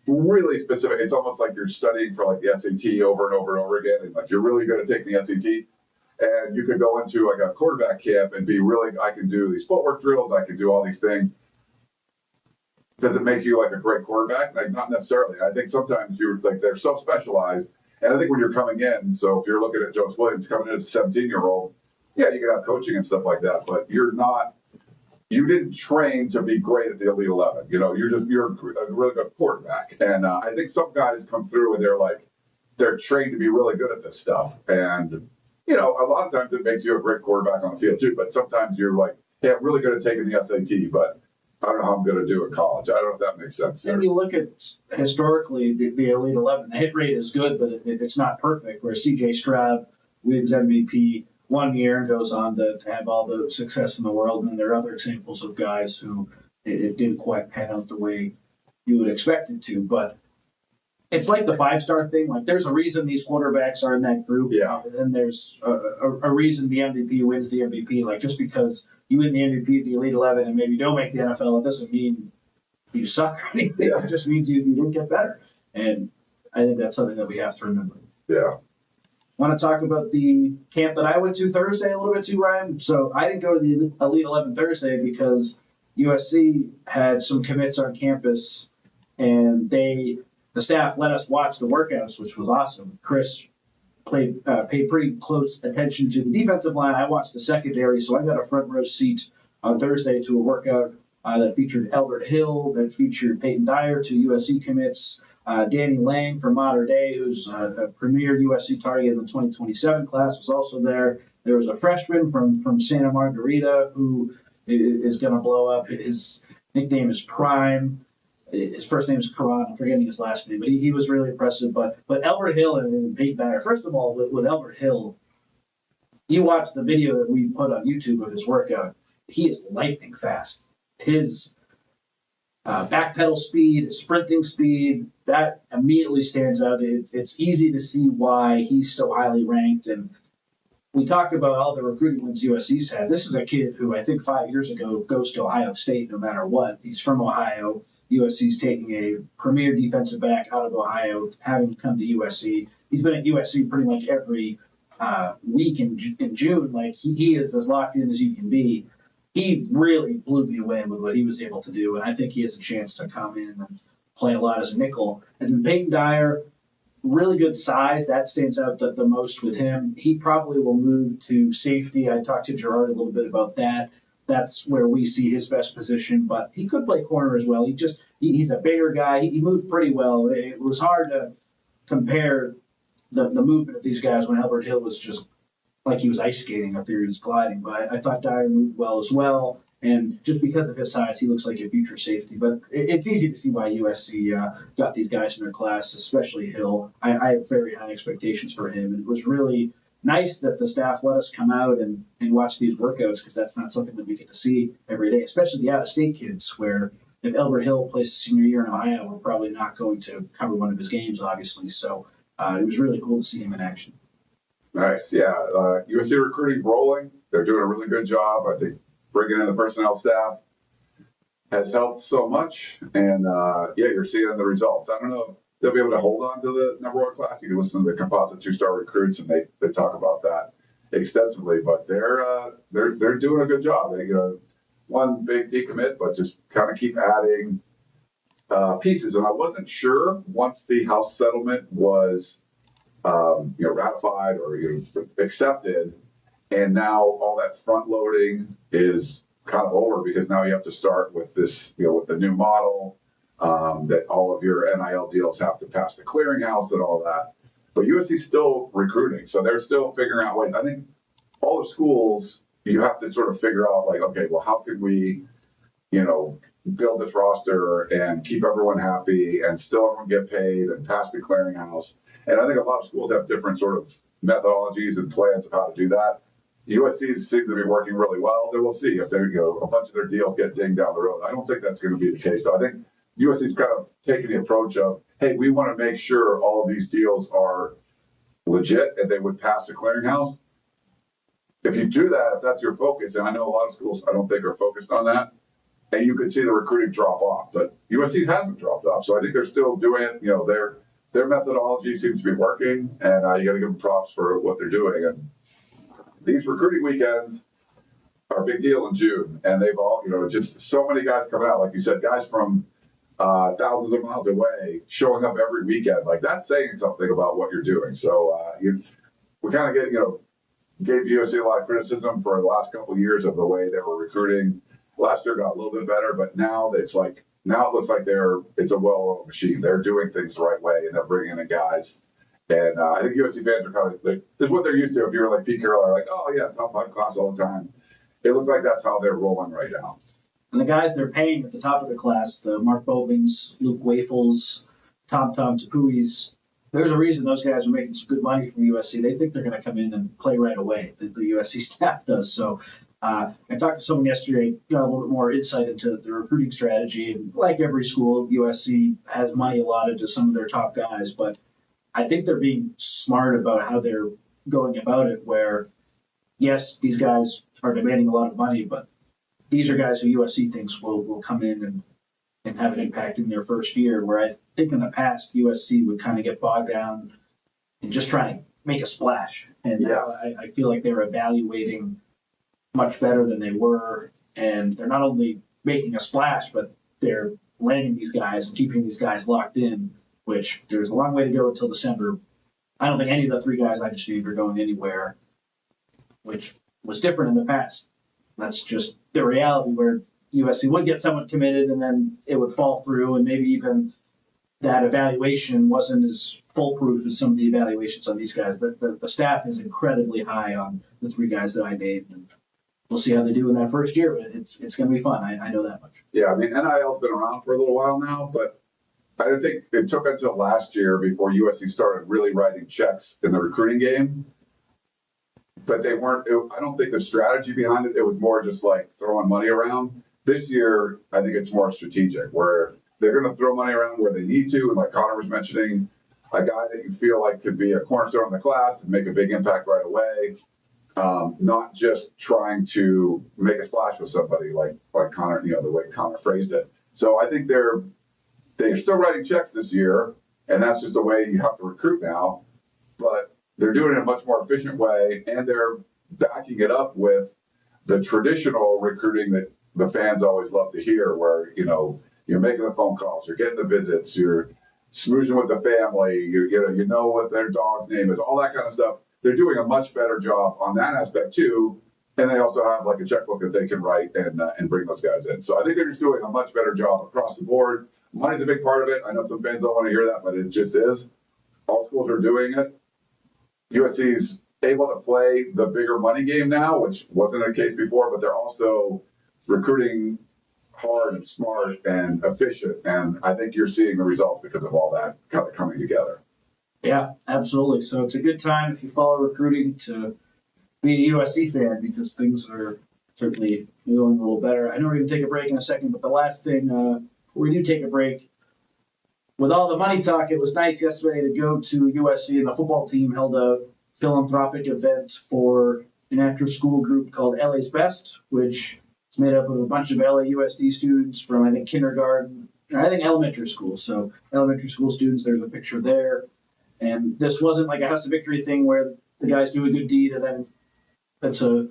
really specific, it's almost like you're studying for the SAT over and over and over again. And you're really good at taking the SAT. And you could go into a quarterback camp and be I can do these footwork drills, I can do all these things. Does it make you a great quarterback? Not necessarily. I think sometimes you're they're so specialized. And I think when you're coming in, so if you're looking at Joe Williams coming in as a 17-year-old, you can have coaching and stuff like that, but you're not you didn't train to be great at the Elite 11. You're a really good quarterback. And I think some guys come through and they're trained to be really good at this stuff. And, a lot of times it makes you a great quarterback on the field too. But sometimes you're like, hey, I'm really good at taking the SAT, but I don't know how I'm going to do in college. I don't know if that makes sense. And you look at historically the Elite 11, the hit rate is good, but it's not perfect. Where C.J. Stroud wins MVP 1 year and goes on to have all the success in the world. And there are other examples of guys who it didn't quite pan out the way you would expect it to. But it's like the 5-star thing. Like, there's a reason these quarterbacks are in that group. Yeah. And there's a reason the MVP wins the MVP. Like, just because you win the MVP at the Elite 11 and maybe don't make the NFL, it doesn't mean you suck or anything. Yeah. It just means you didn't get better. And I think that's something that we have to remember. Yeah. Want to talk about the camp that I went to Thursday a little bit too, Ryan? So I didn't go to the Elite 11 Thursday because USC had some commits on campus, and the staff let us watch the workouts, which was awesome. Chris paid pretty close attention to the defensive line. I watched the secondary, so I got a front row seat on Thursday to a workout that featured Albert Hill, that featured Peyton Dyer, 2 USC commits, Danny Lang from Mater Dei, who's a premier USC target in the 2027 class, was also there. There was a freshman from Santa Margarita who is going to blow up. His nickname is Prime. His first name is Karan. I'm forgetting his last name, but he was really impressive. But Albert Hill and Peyton Dyer, first of all, with Albert Hill, you watch the video that we put on YouTube of his workout. He is lightning fast. His backpedal speed, his sprinting speed, that immediately stands out. It's easy to see why he's so highly ranked. And we talk about all the recruiting wins USC's had. This is a kid who I think 5 years ago goes to Ohio State no matter what. He's from Ohio. USC's taking a premier defensive back out of Ohio, having come to USC. He's been at USC pretty much every week in June. Like, he is as locked in as you can be. He really blew me away with what he was able to do, and I think he has a chance to come in and play a lot as a nickel. And then Peyton Dyer, really good size. That stands out the most with him. He probably will move to safety. I talked to Gerard a little bit about that. That's where we see his best position, but he could play corner as well. He's a bigger guy. He moved pretty well. It was hard to compare the movement of these guys when Albert Hill was just like he was ice skating up there. He was gliding, but I thought Dyer moved well as well. And just because of his size, he looks like a future safety. But it's easy to see why USC got these guys in their class, especially Hill. I have very high expectations for him. And it was really nice that the staff let us come out and watch these workouts, because that's not something that we get to see every day, especially the out-of-state kids, where if Albert Hill plays his senior year in Ohio, we're probably not going to cover one of his games, obviously. So it was really cool to see him in action. Nice. Yeah. USC recruiting's rolling. They're doing a really good job. I think bringing in the personnel staff has helped so much. And, you're seeing the results. I don't know if they'll be able to hold on to the number 1 class. You can listen to the composite 2-star recruits, and they talk about that extensively. But they're doing a good job. They, one big decommit, but just kind of keep adding pieces. And I wasn't sure once the House settlement was ratified or accepted, and now all that front loading is kind of over, because now you have to start with this, with the new model, that all of your NIL deals have to pass the clearinghouse and all that. But USC's still recruiting, so they're still figuring out ways. I think all the schools, you have to sort of figure out, like, okay, well, how can we, build this roster and keep everyone happy and still everyone get paid and pass the clearinghouse. And I think a lot of schools have different sort of methodologies and plans of how to do that. USC seems to be working really well. Then we'll see if they're, a bunch of their deals get dinged down the road. I don't think that's going to be the case. So I think USC's kind of taking the approach of, hey, we want to make sure all of these deals are legit and they would pass the clearinghouse. If you do that, if that's your focus, and I know a lot of schools I don't think are focused on that, and you could see the recruiting drop off, but USC hasn't dropped off. So I think they're still doing it. Their methodology seems to be working, and you got to give them props for what they're doing. And these recruiting weekends are a big deal in June, and they've all, just so many guys coming out. Like you said, guys from thousands of miles away showing up every weekend. Like, that's saying something about what you're doing. So we kind of gave USC a lot of criticism for the last couple of years of the way they were recruiting. Last year got a little bit better, but now it looks like it's a well-oiled machine. They're doing things the right way, and they're bringing in guys. And I think USC fans are kind of like, this is what they're used to. If you're like Pete Carroll, like, oh yeah, top 5 class all the time. It looks like that's how they're rolling right now. And the guys they're paying at the top of the class, the Mark Bovings, Luke Wafels, Tom Tapuis, there's a reason those guys are making some good money from USC. They think they're going to come in and play right away. The USC staff does. So I talked to someone yesterday, got a little bit more insight into the recruiting strategy. And like every school, USC has money allotted to some of their top guys. But I think they're being smart about how they're going about it, where, yes, these guys are demanding a lot of money, but these are guys who USC thinks will come in and have an impact in their first year, where I think in the past USC would kind of get bogged down in just trying to make a splash. And yes. Now I feel like they're evaluating much better than they were. And they're not only making a splash, but they're landing these guys and keeping these guys locked in, which there's a long way to go until December. I don't think any of the 3 guys I just named are going anywhere, which was different in the past. That's just the reality, where USC would get someone committed and then it would fall through, and maybe even that evaluation wasn't as foolproof as some of the evaluations on these guys. The staff is incredibly high on the 3 guys that I named, and we'll see how they do in that first year, but it's going to be fun. I know that much. Yeah, I mean, NIL's been around for a little while now, but I think it took until last year before USC started really writing checks in the recruiting game. But they weren't, I don't think the strategy behind it was more just like throwing money around. This year, I think it's more strategic, where they're going to throw money around where they need to. And like Connor was mentioning, a guy that you feel like could be a cornerstone in the class and make a big impact right away. Not just trying to make a splash with somebody like Connor, the way Connor phrased it. So I think they're still writing checks this year, and that's just the way you have to recruit now. But they're doing it in a much more efficient way, and they're backing it up with the traditional recruiting that the fans always love to hear, where, you're making the phone calls, you're getting the visits, you're smoozing with the family, you know what their dog's name is, all that kind of stuff. They're doing a much better job on that aspect too, and they also have like a checkbook that they can write and bring those guys in. So I think they're just doing a much better job across the board. Money's a big part of it. I know some fans don't want to hear that, but it just is. All schools are doing it. USC's able to play the bigger money game now, which wasn't the case before, but they're also recruiting hard and smart and efficient. And I think you're seeing the results because of all that kind of coming together. Yeah, absolutely. So it's a good time if you follow recruiting to be a USC fan, because things are certainly going a little better. I know we're going to take a break in a second, but the last thing, before we do take a break, with all the money talk, it was nice yesterday to go to USC, and the football team held a philanthropic event for an after-school group called LA's Best, which is made up of a bunch of LAUSD students from, I think, kindergarten, I think elementary school. So elementary school students, there's a picture there. And this wasn't like a House of Victory thing where the guys do a good deed and then that's a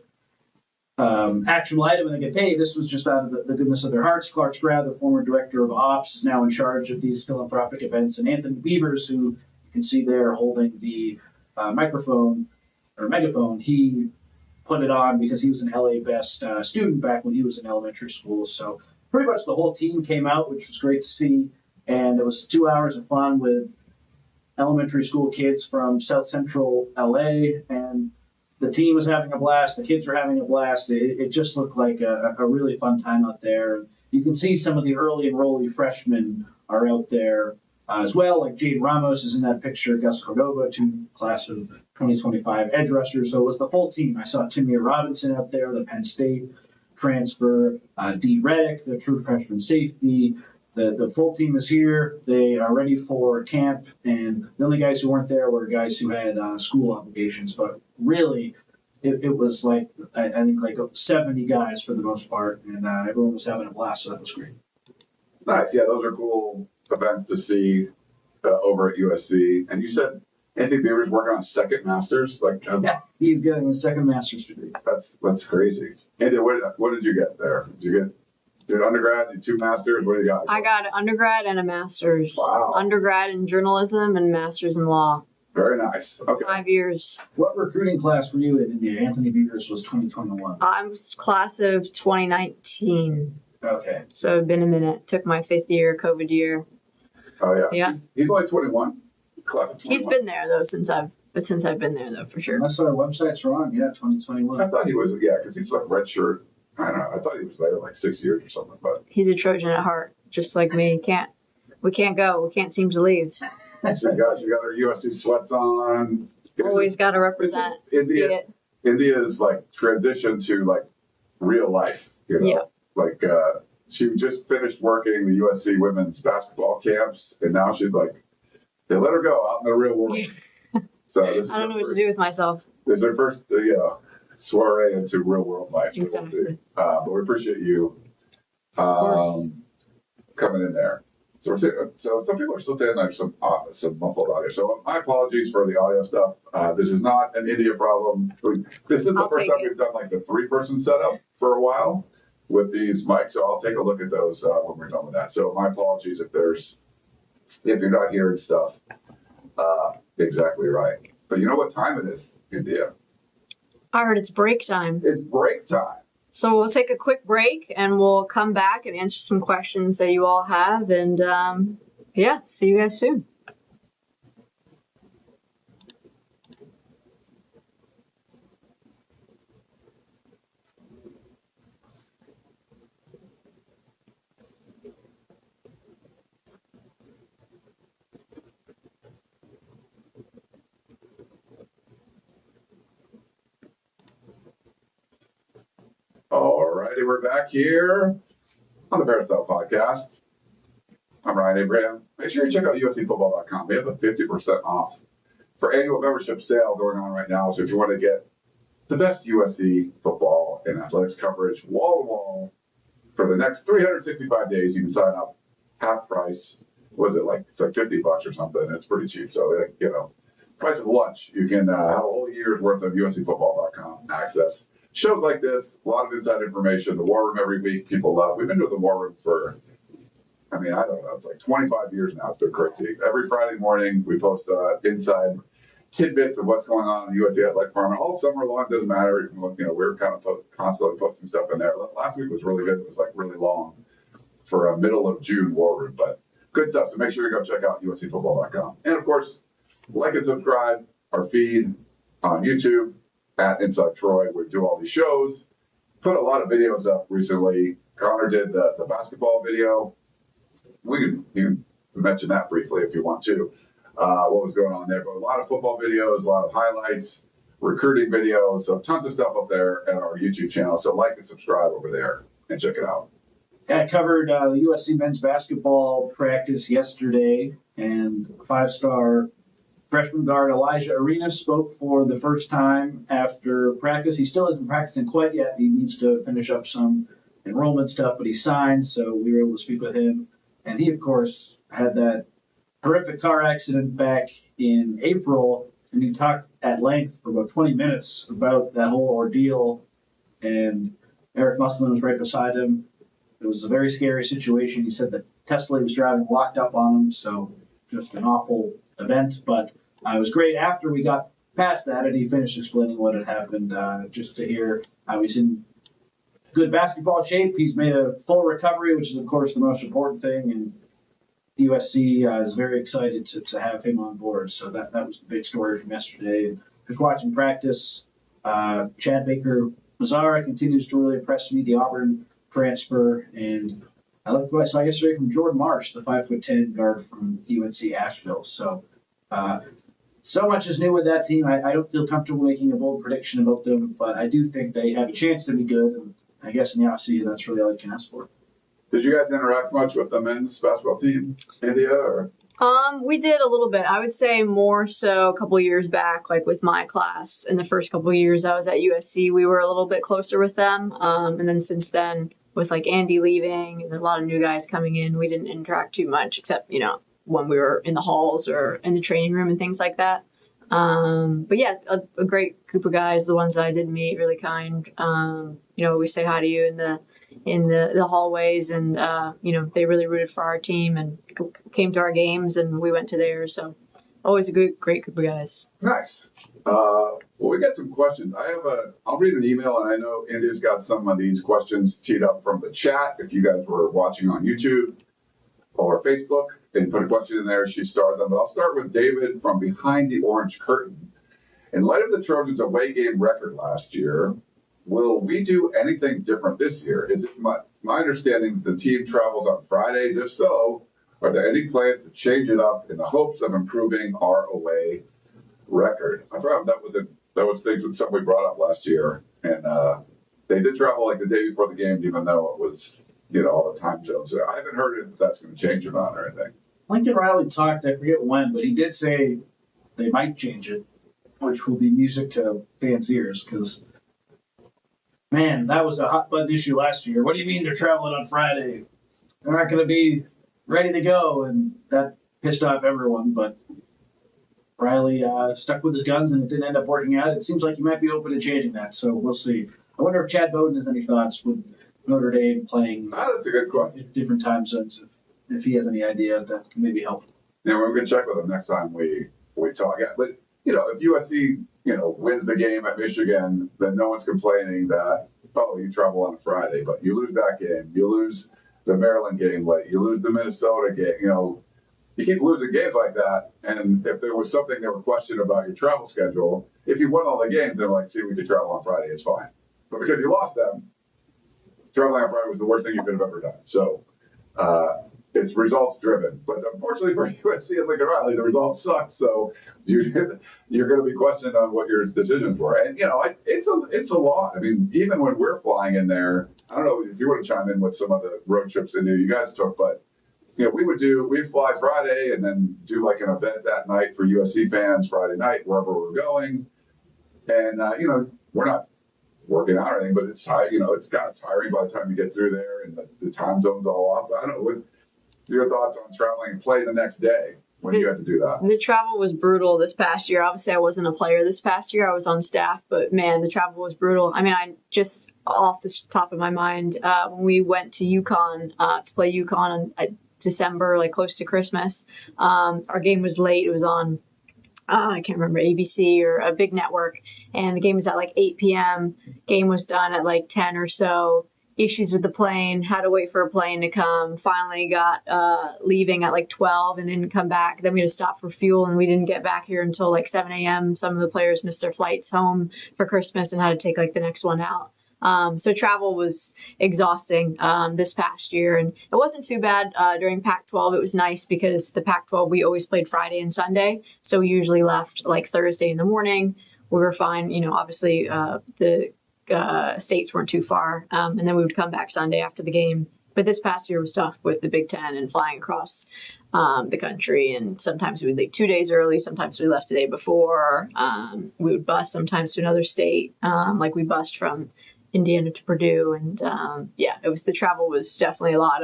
actual item and they get paid. This was just out of the goodness of their hearts. Clark Stroud, the former director of Ops, is now in charge of these philanthropic events. And Anthony Beavers, who you can see there holding the megaphone, he put it on because he was an LA Best student back when he was in elementary school. So pretty much the whole team came out, which was great to see. And it was 2 hours of fun with elementary school kids from South Central LA, and the team was having a blast. The kids were having a blast. It just looked like a really fun time out there. You can see some of the early enrollee freshmen are out there as well. Like Jade Ramos is in that picture, Gus Cordova, class of 2025 edge rushers. So it was the full team. I saw Tamir Robinson out there, the Penn State transfer, Dee Reddick, the true freshman safety. The full team is here. They are ready for camp, and the only guys who weren't there were guys who had school obligations. But really, it was like, I think, like 70 guys for the most part, and everyone was having a blast, so that was great. Nice. Yeah, those are cool events to see over at USC. And you said Anthony Beavers working on a second master's? Yeah, he's getting his second master's degree. That's crazy. Andy, what did you get there? Did you get undergrad, did 2 masters? What do you got? I got an undergrad and a master's. Wow. Undergrad in journalism and master's in law. Very nice. Okay. 5 years. What recruiting class were you in India? Anthony Beavers was 2021. I'm class of 2019. Okay. So it's been a minute. Took my 5th year, COVID year. Oh yeah. Yeah. He's only 21. Class of 21. He's been there though since I've been there though for sure. Unless our website's wrong, yeah, 2021. I thought he was, yeah, because he's like red shirt. I don't know. I thought he was there like 6 years or something, but He's a Trojan at heart, just like me. We can't go. We can't seem to leave. she's got her USC sweats on. Always got to represent. See it. India's like transition to like real life, you know. Yeah. Like she just finished working the USC women's basketball camps, and now she's like, they let her go out in the real world. Yeah. So this I don't know what to do with myself. This is her first, soiree into real world life. So Exactly. we'll see. But we appreciate you coming in there. So we're saying, so some people are still saying there's some muffled audio. So my apologies for the audio stuff. This is not an India problem. This is the I'll first take time it. we've done like the 3-person setup for a while with these mics. So I'll take a look at those when we're done with that. So my apologies if you're not hearing stuff exactly right. But you know what time it is, India? I heard it's break time. It's break time. So we'll take a quick break and we'll come back and answer some questions that you all have. And see you guys soon. All righty, we're back here on the Peristyle Podcast. I'm Ryan Abraham. Make sure you check out USCfootball.com. We have a 50% off for annual membership sale going on right now. So if you want to get the best USC football and athletics coverage wall to wall for the next 365 days, you can sign up half price. What is it like? It's like $50 or something. It's pretty cheap. So, price of lunch. You can have a whole year's worth of USCfootball.com access. Shows like this, a lot of inside information. The War Room every week, people love. We've been doing the War Room for, I don't know, it's like 25 years now. It's been crazy. Every Friday morning, we post inside tidbits of what's going on in the USC Athletic Department. All summer long, doesn't matter. We're kind of constantly posting stuff in there. Last week was really good. It was like really long for a middle of June War Room, but good stuff. So make sure you go check out USCfootball.com. And of course, like and subscribe our feed on YouTube at Inside Troy. We do all these shows. Put a lot of videos up recently. Connor did the basketball video. You can mention that briefly if you want to. What was going on there. But a lot of football videos, a lot of highlights, recruiting videos. So tons of stuff up there at our YouTube channel. So like and subscribe over there and check it out. I covered the USC men's basketball practice yesterday, and 5-star freshman guard Elijah Arenas spoke for the first time after practice. He still hasn't practicing quite yet. He needs to finish up some enrollment stuff, but he signed, so we were able to speak with him. And he, of course, had that horrific car accident back in April, and he talked at length for about 20 minutes about that whole ordeal. And Eric Musselman was right beside him. It was a very scary situation. He said that Tesla was driving locked up on him, so just an awful event. But it was great after we got past that, and he finished explaining what had happened, just to hear how he's in good basketball shape. He's made a full recovery, which is, of course, the most important thing, and USC is very excited to have him on board. So that was the big story from yesterday. Just watching practice, Chad Baker-Mazzara continues to really impress me, the Auburn transfer, and I liked what I saw yesterday from Jordan Marsh, the 5'10" guard from UNC Asheville. So much is new with that team. I don't feel comfortable making a bold prediction about them, but I do think they have a chance to be good. And I guess in the offseason, that's really all I can ask for. Did you guys interact much with the men's basketball team, India? Or? We did a little bit. I would say more so a couple years back, like with my class. In the first couple of years I was at USC, we were a little bit closer with them. And then since then, with like Andy leaving and a lot of new guys coming in, we didn't interact too much, except, when we were in the halls or in the training room and things like that. But yeah, a great group of guys, the ones that I did meet, really kind. We say hi to you in the hallways, and they really rooted for our team and came to our games, and we went to theirs. So Always a great group of guys. Nice. Well, we got some questions. I'll read an email, and I know India's got some of these questions teed up from the chat. If you guys were watching on YouTube or Facebook and put a question in there, she started them. But I'll start with David from Behind the Orange Curtain. In light of the Trojans' away game record last year, will we do anything different this year? Is it my understanding that the team travels on Fridays? If so, are there any plans to change it up in the hopes of improving our away record? I forgot that was things with something we brought up last year, and they did travel like the day before the games, even though it was all the time zones there. I haven't heard if that's going to change or not or anything. Lincoln Riley talked, I forget when, but he did say they might change it, which will be music to fans' ears, because man, that was a hot button issue last year. What do you mean they're traveling on Friday? They're not going to be ready to go, and that pissed off everyone, but Riley stuck with his guns, and it didn't end up working out. It seems like he might be open to changing that, so we'll see. I wonder if Chad Bowden has any thoughts with Notre Dame playing that's a good question. In different time zones, if he has any idea that can maybe help. Yeah, we're going to check with him next time we talk. Yeah, but, if USC, wins the game at Michigan, then no one's complaining that, you travel on a Friday, but you lose that game. You lose the Maryland game late. You lose the Minnesota game. You keep losing games like that, and if there was something they were questioned about your travel schedule, if you won all the games, they're like, see, we could travel on Friday, it's fine. But because you lost them, traveling on Friday was the worst thing you could have ever done. So it's results driven. But unfortunately for USC and Lincoln Riley, the results suck. So you're going to be questioned on what your decisions were. And, it's a lot. I mean, even when we're flying in there, I don't know if you want to chime in with some of the road trips in you guys took, but we'd fly Friday and then do like an event that night for USC fans Friday night, wherever we're going. And, we're not working out or anything, but it's tired. It's kind of tiring by the time you get through there and the time zone's all off. But I don't know, what your thoughts on traveling and playing the next day when you had to do that? The travel was brutal this past year. Obviously, I wasn't a player this past year. I was on staff, but man, the travel was brutal. I mean, I just off the top of my mind, when we went to UConn to play UConn on December, like close to Christmas, our game was late. It was on I can't remember, ABC or a big network, and the game was at like 8 p.m. Game was done at like 10 or so. Issues with the plane, had to wait for a plane to come. Finally got leaving at like 12 and didn't come back. Then we had to stop for fuel, and we didn't get back here until like 7 a.m. Some of the players missed their flights home for Christmas and had to take like the next one out. So travel was exhausting this past year, and it wasn't too bad during Pac-12. It was nice because the Pac-12, we always played Friday and Sunday, so we usually left like Thursday in the morning. We were fine, obviously the states weren't too far, and then we would come back Sunday after the game. But this past year was tough with the Big Ten and flying across the country, and sometimes we would leave 2 days early, sometimes we left the day before. We would bus sometimes to another state, like we bused from Indiana to Purdue, and the travel was definitely a lot.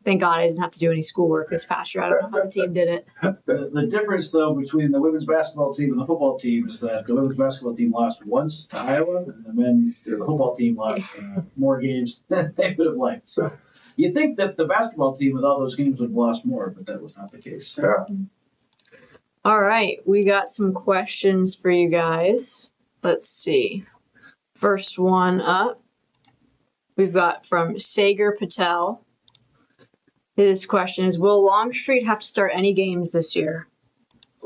Thank God I didn't have to do any schoolwork this past year. I don't know how the team did it. The difference, though, between the women's basketball team and the football team is that the women's basketball team lost once to Iowa, and the football team lost more games than they would have liked. So you'd think that the basketball team with all those games would have lost more, but that was not the case. Yeah. All right, we got some questions for you guys. Let's see. First one up, we've got from Sagar Patel. His question is, will Longstreet have to start any games this year?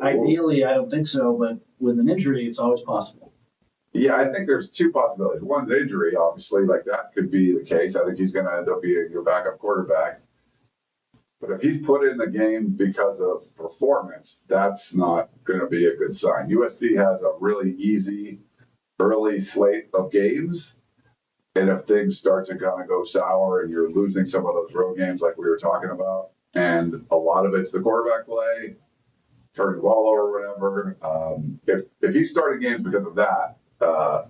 Ideally, I don't think so, but with an injury, it's always possible. Yeah, I think there's two possibilities. One's injury, obviously, like that could be the case. I think he's going to end up being your backup quarterback. But if he's put in the game because of performance, that's not going to be a good sign. USC has a really easy early slate of games, and if things start to kind of go sour and you're losing some of those road games like we were talking about, and a lot of it's the quarterback play, turning the ball over or whatever, if he's starting games because of that,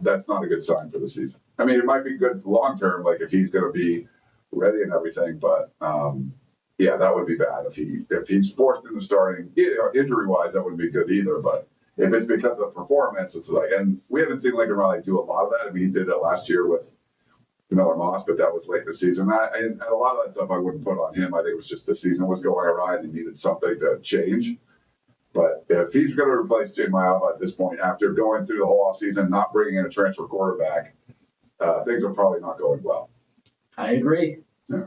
that's not a good sign for the season. I mean, it might be good for long term, like if he's going to be ready and everything, but that would be bad if he's forced into starting. Injury wise, that wouldn't be good either, but if it's because of performance, it's like, and we haven't seen Lincoln Riley do a lot of that. I mean, he did it last year with Miller Moss, but that was late in the season. And a lot of that stuff I wouldn't put on him. I think it was just the season was going awry and he needed something to change. But if he's going to replace Jay Maiava at this point, after going through the whole offseason, not bringing in a transfer quarterback, things are probably not going well. I agree. Yeah.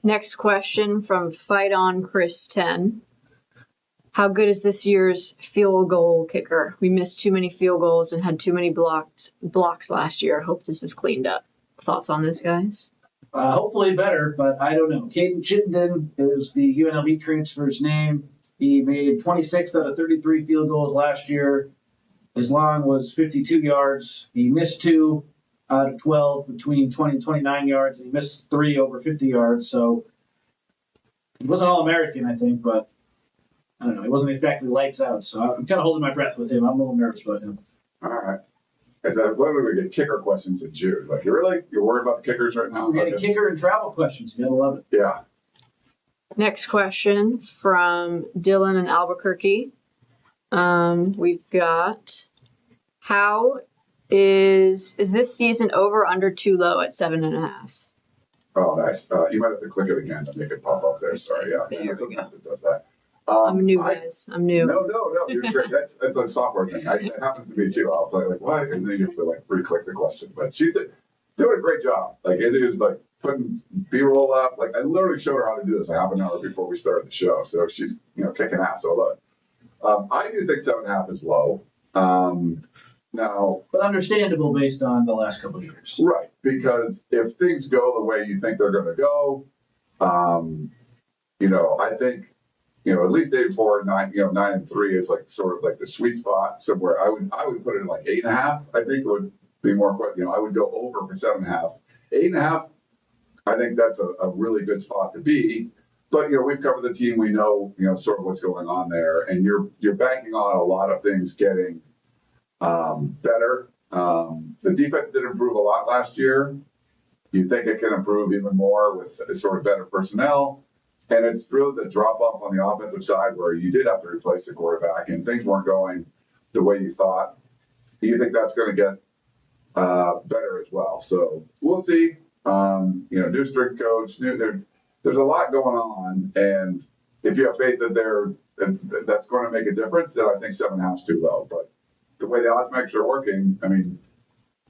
Next question from Fight On Chris 10. How good is this year's field goal kicker? We missed too many field goals and had too many blocks last year. Hope this is cleaned up. Thoughts on this, guys? Hopefully better, but I don't know. Caden Chittenden is the UNLV transfer's name. He made 26 out of 33 field goals last year. His long was 52 yards. He missed 2 out of 12 between 20 and 29 yards, and he missed 3 over 50 yards. So he wasn't All-American, I think, but I don't know. He wasn't exactly lights out. So I'm kind of holding my breath with him. I'm a little nervous about him. All right. When we get kicker questions in June? Like, you're worried about the kickers right now? We're getting kicker and travel questions. You gotta love it. Yeah. Next question from Dylan in Albuquerque. We've got, how is this season over, under, too low at 7.5? Oh, nice. You might have to click it again to make it pop up there. Sorry. Yeah. There we Sometimes it does that. I'm new, guys. I'm new. No. You're great. That's a software thing. It happens to me too. I'll play like, what? And then you have to free-click the question. But she's doing a great job. Like, it is putting B-roll up. Like, I literally showed her how to do this a half an hour before we started the show. So she's, kicking ass. So I love it. I do think 7.5 is low. Now, but understandable based on the last couple of years. Right. Because if things go the way you think they're going to go, I think, at least 8-4, 9-3 is sort of the sweet spot somewhere. I would put it in 8.5. I think it would be more, I would go over for 7.5. 8.5, I think that's a really good spot to be. But, we've covered the team. We know, sort of what's going on there. And you're banking on a lot of things getting better. The defense did improve a lot last year. You think it can improve even more with sort of better personnel. And it's really the drop off on the offensive side where you did have to replace the quarterback and things weren't going the way you thought. You think that's going to get better as well. So we'll see. New strength coach, there's a lot going on. And if you have faith that that's going to make a difference, then I think 7.5 is too low. But the way the odds makers are working,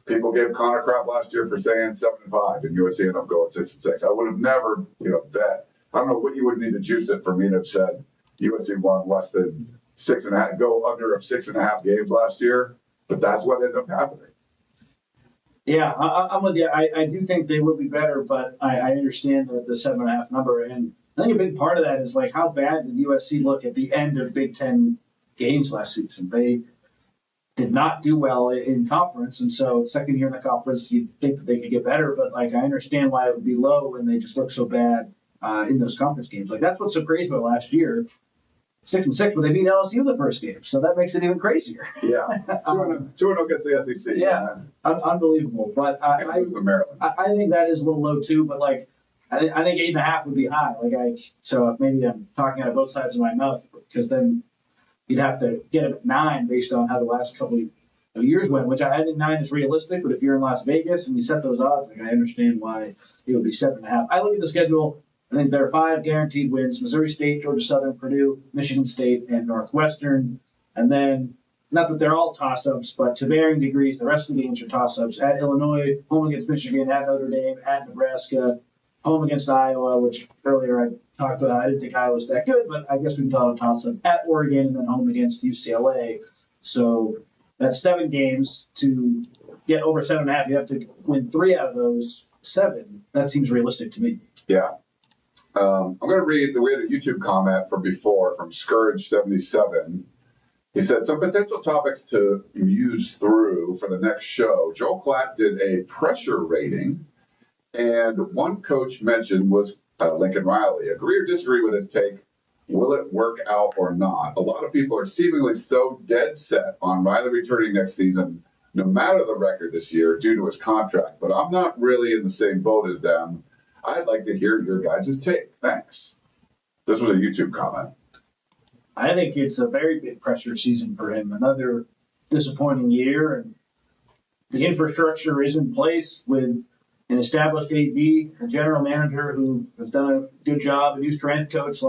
people gave Connor crap last year for saying 7-5, and USC ended up going 6-6. I would have never, bet. I don't know what you would need to juice it for me to have said USC won less than 6.5, go under of 6.5 games last year, but that's what ended up happening. Yeah, I'm with you. I do think they would be better, but I understand the 7.5 number, and I think a big part of that is how bad did USC look at the end of Big Ten games last season? They did not do well in conference, and so second year in the conference, you'd think that they could get better, but I understand why it would be low when they just look so bad in those conference games. That's what's so crazy about last year. 6-6, but they beat LSU the first game, so that makes it even crazier. Yeah, 2-0 against the SEC. Yeah, unbelievable. But I think that is a little low too. But I think 8.5 would be high. So maybe I'm talking out of both sides of my mouth, because then you'd have to get it at 9 based on how the last couple of years went, which I think 9 is realistic. But if you're in Las Vegas and you set those odds, I understand why it would be 7.5. I look at the schedule. I think there are 5 guaranteed wins: Missouri State, Georgia Southern, Purdue, Michigan State, and Northwestern. And then, not that they're all toss-ups, but to varying degrees, the rest of the games are toss-ups. At Illinois, home against Michigan, at Notre Dame, at Nebraska, home against Iowa, which earlier I talked about. I didn't think Iowa was that good, but I guess we can call it a toss-up. At Oregon, and then home against UCLA. So that's 7 games. To get over 7.5, you have to win 3 out of those 7. That seems realistic to me. Yeah. I'm going to read, we had a YouTube comment from Scourge77. He said, some potential topics to use through for the next show. Joel Klatt did a pressure rating, and one coach mentioned was Lincoln Riley. Agree or disagree with his take? Will it work out or not? A lot of people are seemingly so dead set on Riley returning next season, no matter the record this year, due to his contract. But I'm not really in the same boat as them. I'd like to hear your guys' take. Thanks. This was a YouTube comment. I think it's a very big pressure season for him. Another disappointing year, and the infrastructure is in place with an established AD, a general manager who has done a good job, a new strength coach.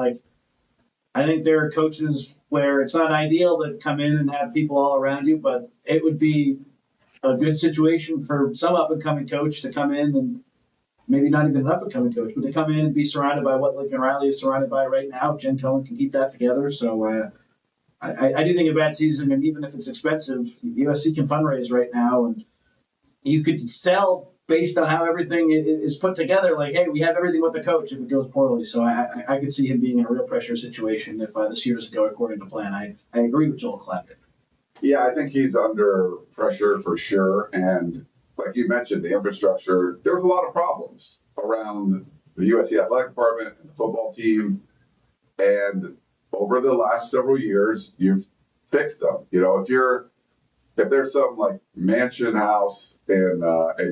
I I think there are coaches where it's not ideal to come in and have people all around you, but it would be a good situation for some up-and-coming coach to come in, and maybe not even an up-and-coming coach, but to come in and be surrounded by what Lincoln Riley is surrounded by right now. Jen Cohen can keep that together. So I do think a bad season, and even if it's expensive, USC can fundraise right now, and you could sell based on how everything is put together. Like, hey, we have everything with the coach if it goes poorly. So I could see him being in a real pressure situation if this year doesn't go according to plan. I agree with Joel Clapton. Yeah, I think he's under pressure for sure. And like you mentioned, the infrastructure, there was a lot of problems around the USC athletic department and the football team. And over the last several years, you've fixed them. You know, if there's some like mansion house and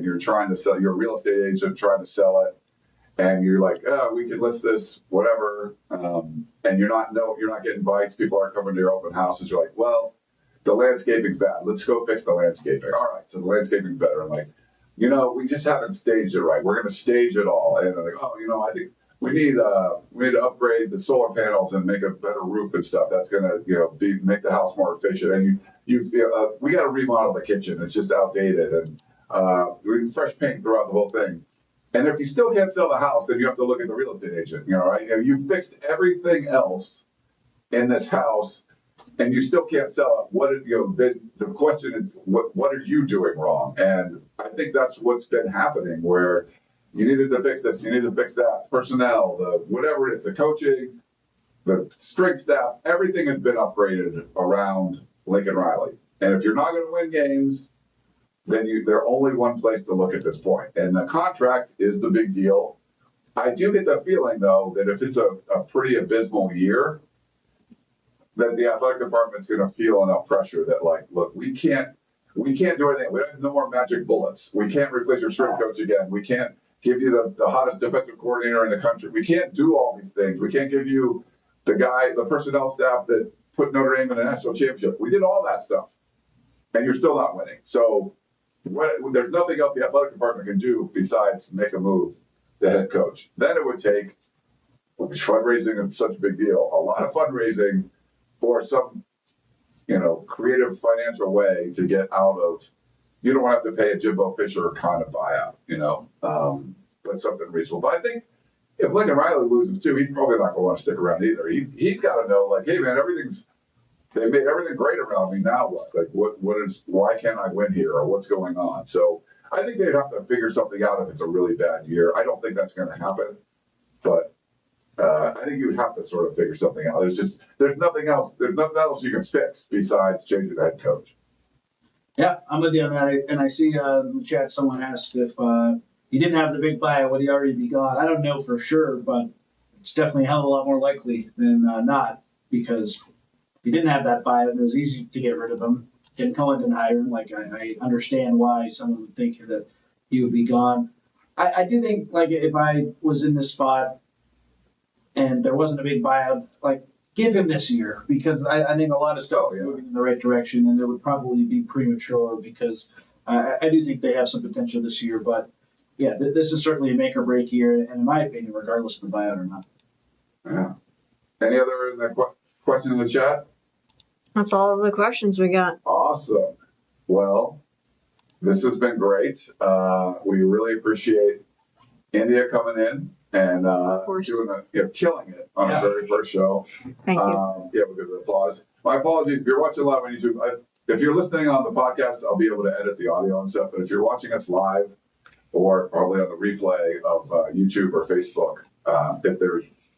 you're trying to sell, you're a real estate agent trying to sell it, and you're like, oh, we can list this, whatever, and you're not getting bites, people aren't coming to your open houses, you're like, well, the landscaping's bad. Let's go fix the landscaping. All right, so the landscaping's better. I'm like, we just haven't staged it right. We're going to stage it all. And I'm like, I think we need to upgrade the solar panels and make a better roof and stuff. That's going to, make the house more efficient. And we got to remodel the kitchen. It's just outdated, and we need fresh paint throughout the whole thing. And if you still can't sell the house, then you have to look at the real estate agent. Right? You fixed everything else in this house, and you still can't sell it. The question is, what are you doing wrong? And I think that's what's been happening, where you needed to fix this, you need to fix that, personnel, whatever it is, the coaching, the strength staff, everything has been upgraded around Lincoln Riley. And if you're not going to win games, then there's only one place to look at this point. And the contract is the big deal. I do get the feeling, though, that if it's a pretty abysmal year, that the athletic department's going to feel enough pressure that, like, look, we can't do anything. We have no more magic bullets. We can't replace your strength coach again. We can't give you the hottest defensive coordinator in the country. We can't do all these things. We can't give you the personnel staff that put Notre Dame in a national championship. We did all that stuff, and you're still not winning. So there's nothing else the athletic department can do besides make a move, the head coach. Then it would take, fundraising is such a big deal, a lot of fundraising for some, creative financial way to get out of. You don't want to have to pay a Jimbo Fisher kind of buyout, but something reasonable. But I think if Lincoln Riley loses too, he's probably not going to want to stick around either. He's got to know, like, hey man, they made everything great around me. Now what? Like, why can't I win here, or what's going on? So I think they'd have to figure something out if it's a really bad year. I don't think that's going to happen, but I think you would have to sort of figure something out. There's nothing else you can fix besides changing the head coach. Yeah, I'm with you on that. And I see in the chat someone asked if he didn't have the big buyout, would he already be gone? I don't know for sure, but it's definitely a hell of a lot more likely than not, because if he didn't have that buyout, it was easy to get rid of him. Ken Cohen didn't hire him. Like, I understand why someone would think that he would be gone. I do think, like, if I was in this spot and there wasn't a big buyout, like, give him this year, because I think a lot of stuff is moving in the right direction, and it would probably be premature, because I do think they have some potential this year. But yeah, this is certainly a make or break year, and in my opinion, regardless of the buyout or not. Yeah. Any other question in the chat? That's all of the questions we got. Awesome. Well, this has been great. We really appreciate India coming in and killing it on our very first show. Thank you. We'll give the applause. My apologies. If you're watching live on YouTube, if you're listening on the podcast, I'll be able to edit the audio and stuff. But if you're watching us live, or probably on the replay of YouTube or Facebook,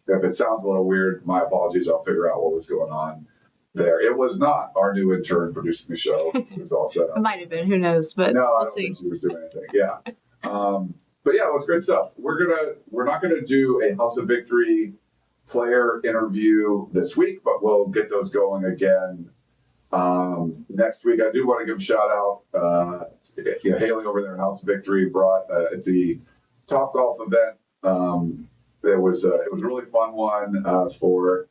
if it sounds a little weird, my apologies. I'll figure out what was going on there. It was not our new intern producing the show. It was all set up. It might have been. Who knows? But no, we'll I don't think she was doing anything. Yeah. But yeah, it was great stuff. We're not gonna do a House of Victory player interview this week, but we'll get those going again next week. I do want to give a shout out. Haley over there in House of Victory brought at the Top Golf event. It was a really fun one for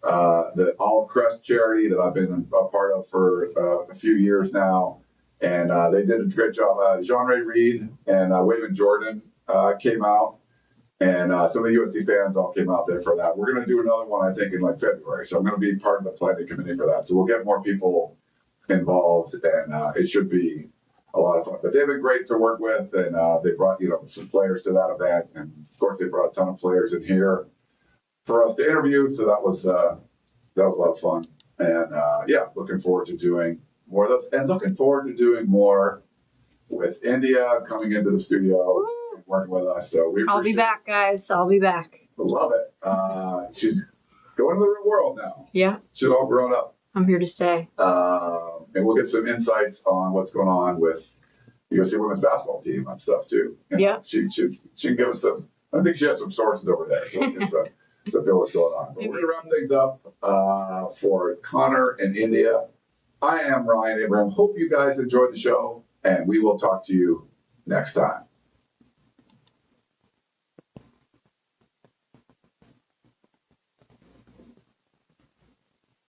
the Olive Crest charity that I've been a part of for a few years now. And they did a great job. Jean-Ray Reed and Wayman Jordan came out And some of the USC fans all came out there for that. We're going to do another one, I think, in like February. So I'm going to be part of the planning committee for that. So we'll get more people involved, and it should be a lot of fun. But they've been great to work with, and they brought some players to that event, and of course they brought a ton of players in here for us to interview. So that was a lot of fun, and looking forward to doing more of those, and looking forward to doing more with India coming into the studio and working with us. So I'll be back, guys. I'll be back. Love it. She's going to the real world now. Yeah, She's all grown up. I'm here to stay. And we'll get some insights on what's going on with the USC women's basketball team and stuff too. Yeah. She can give us some. I think she has some sources over there, so we'll get to feel what's going on. But we're going to wrap things up for Connor and India. I am Ryan Abraham. Hope you guys enjoyed the show, and we will talk to you next time.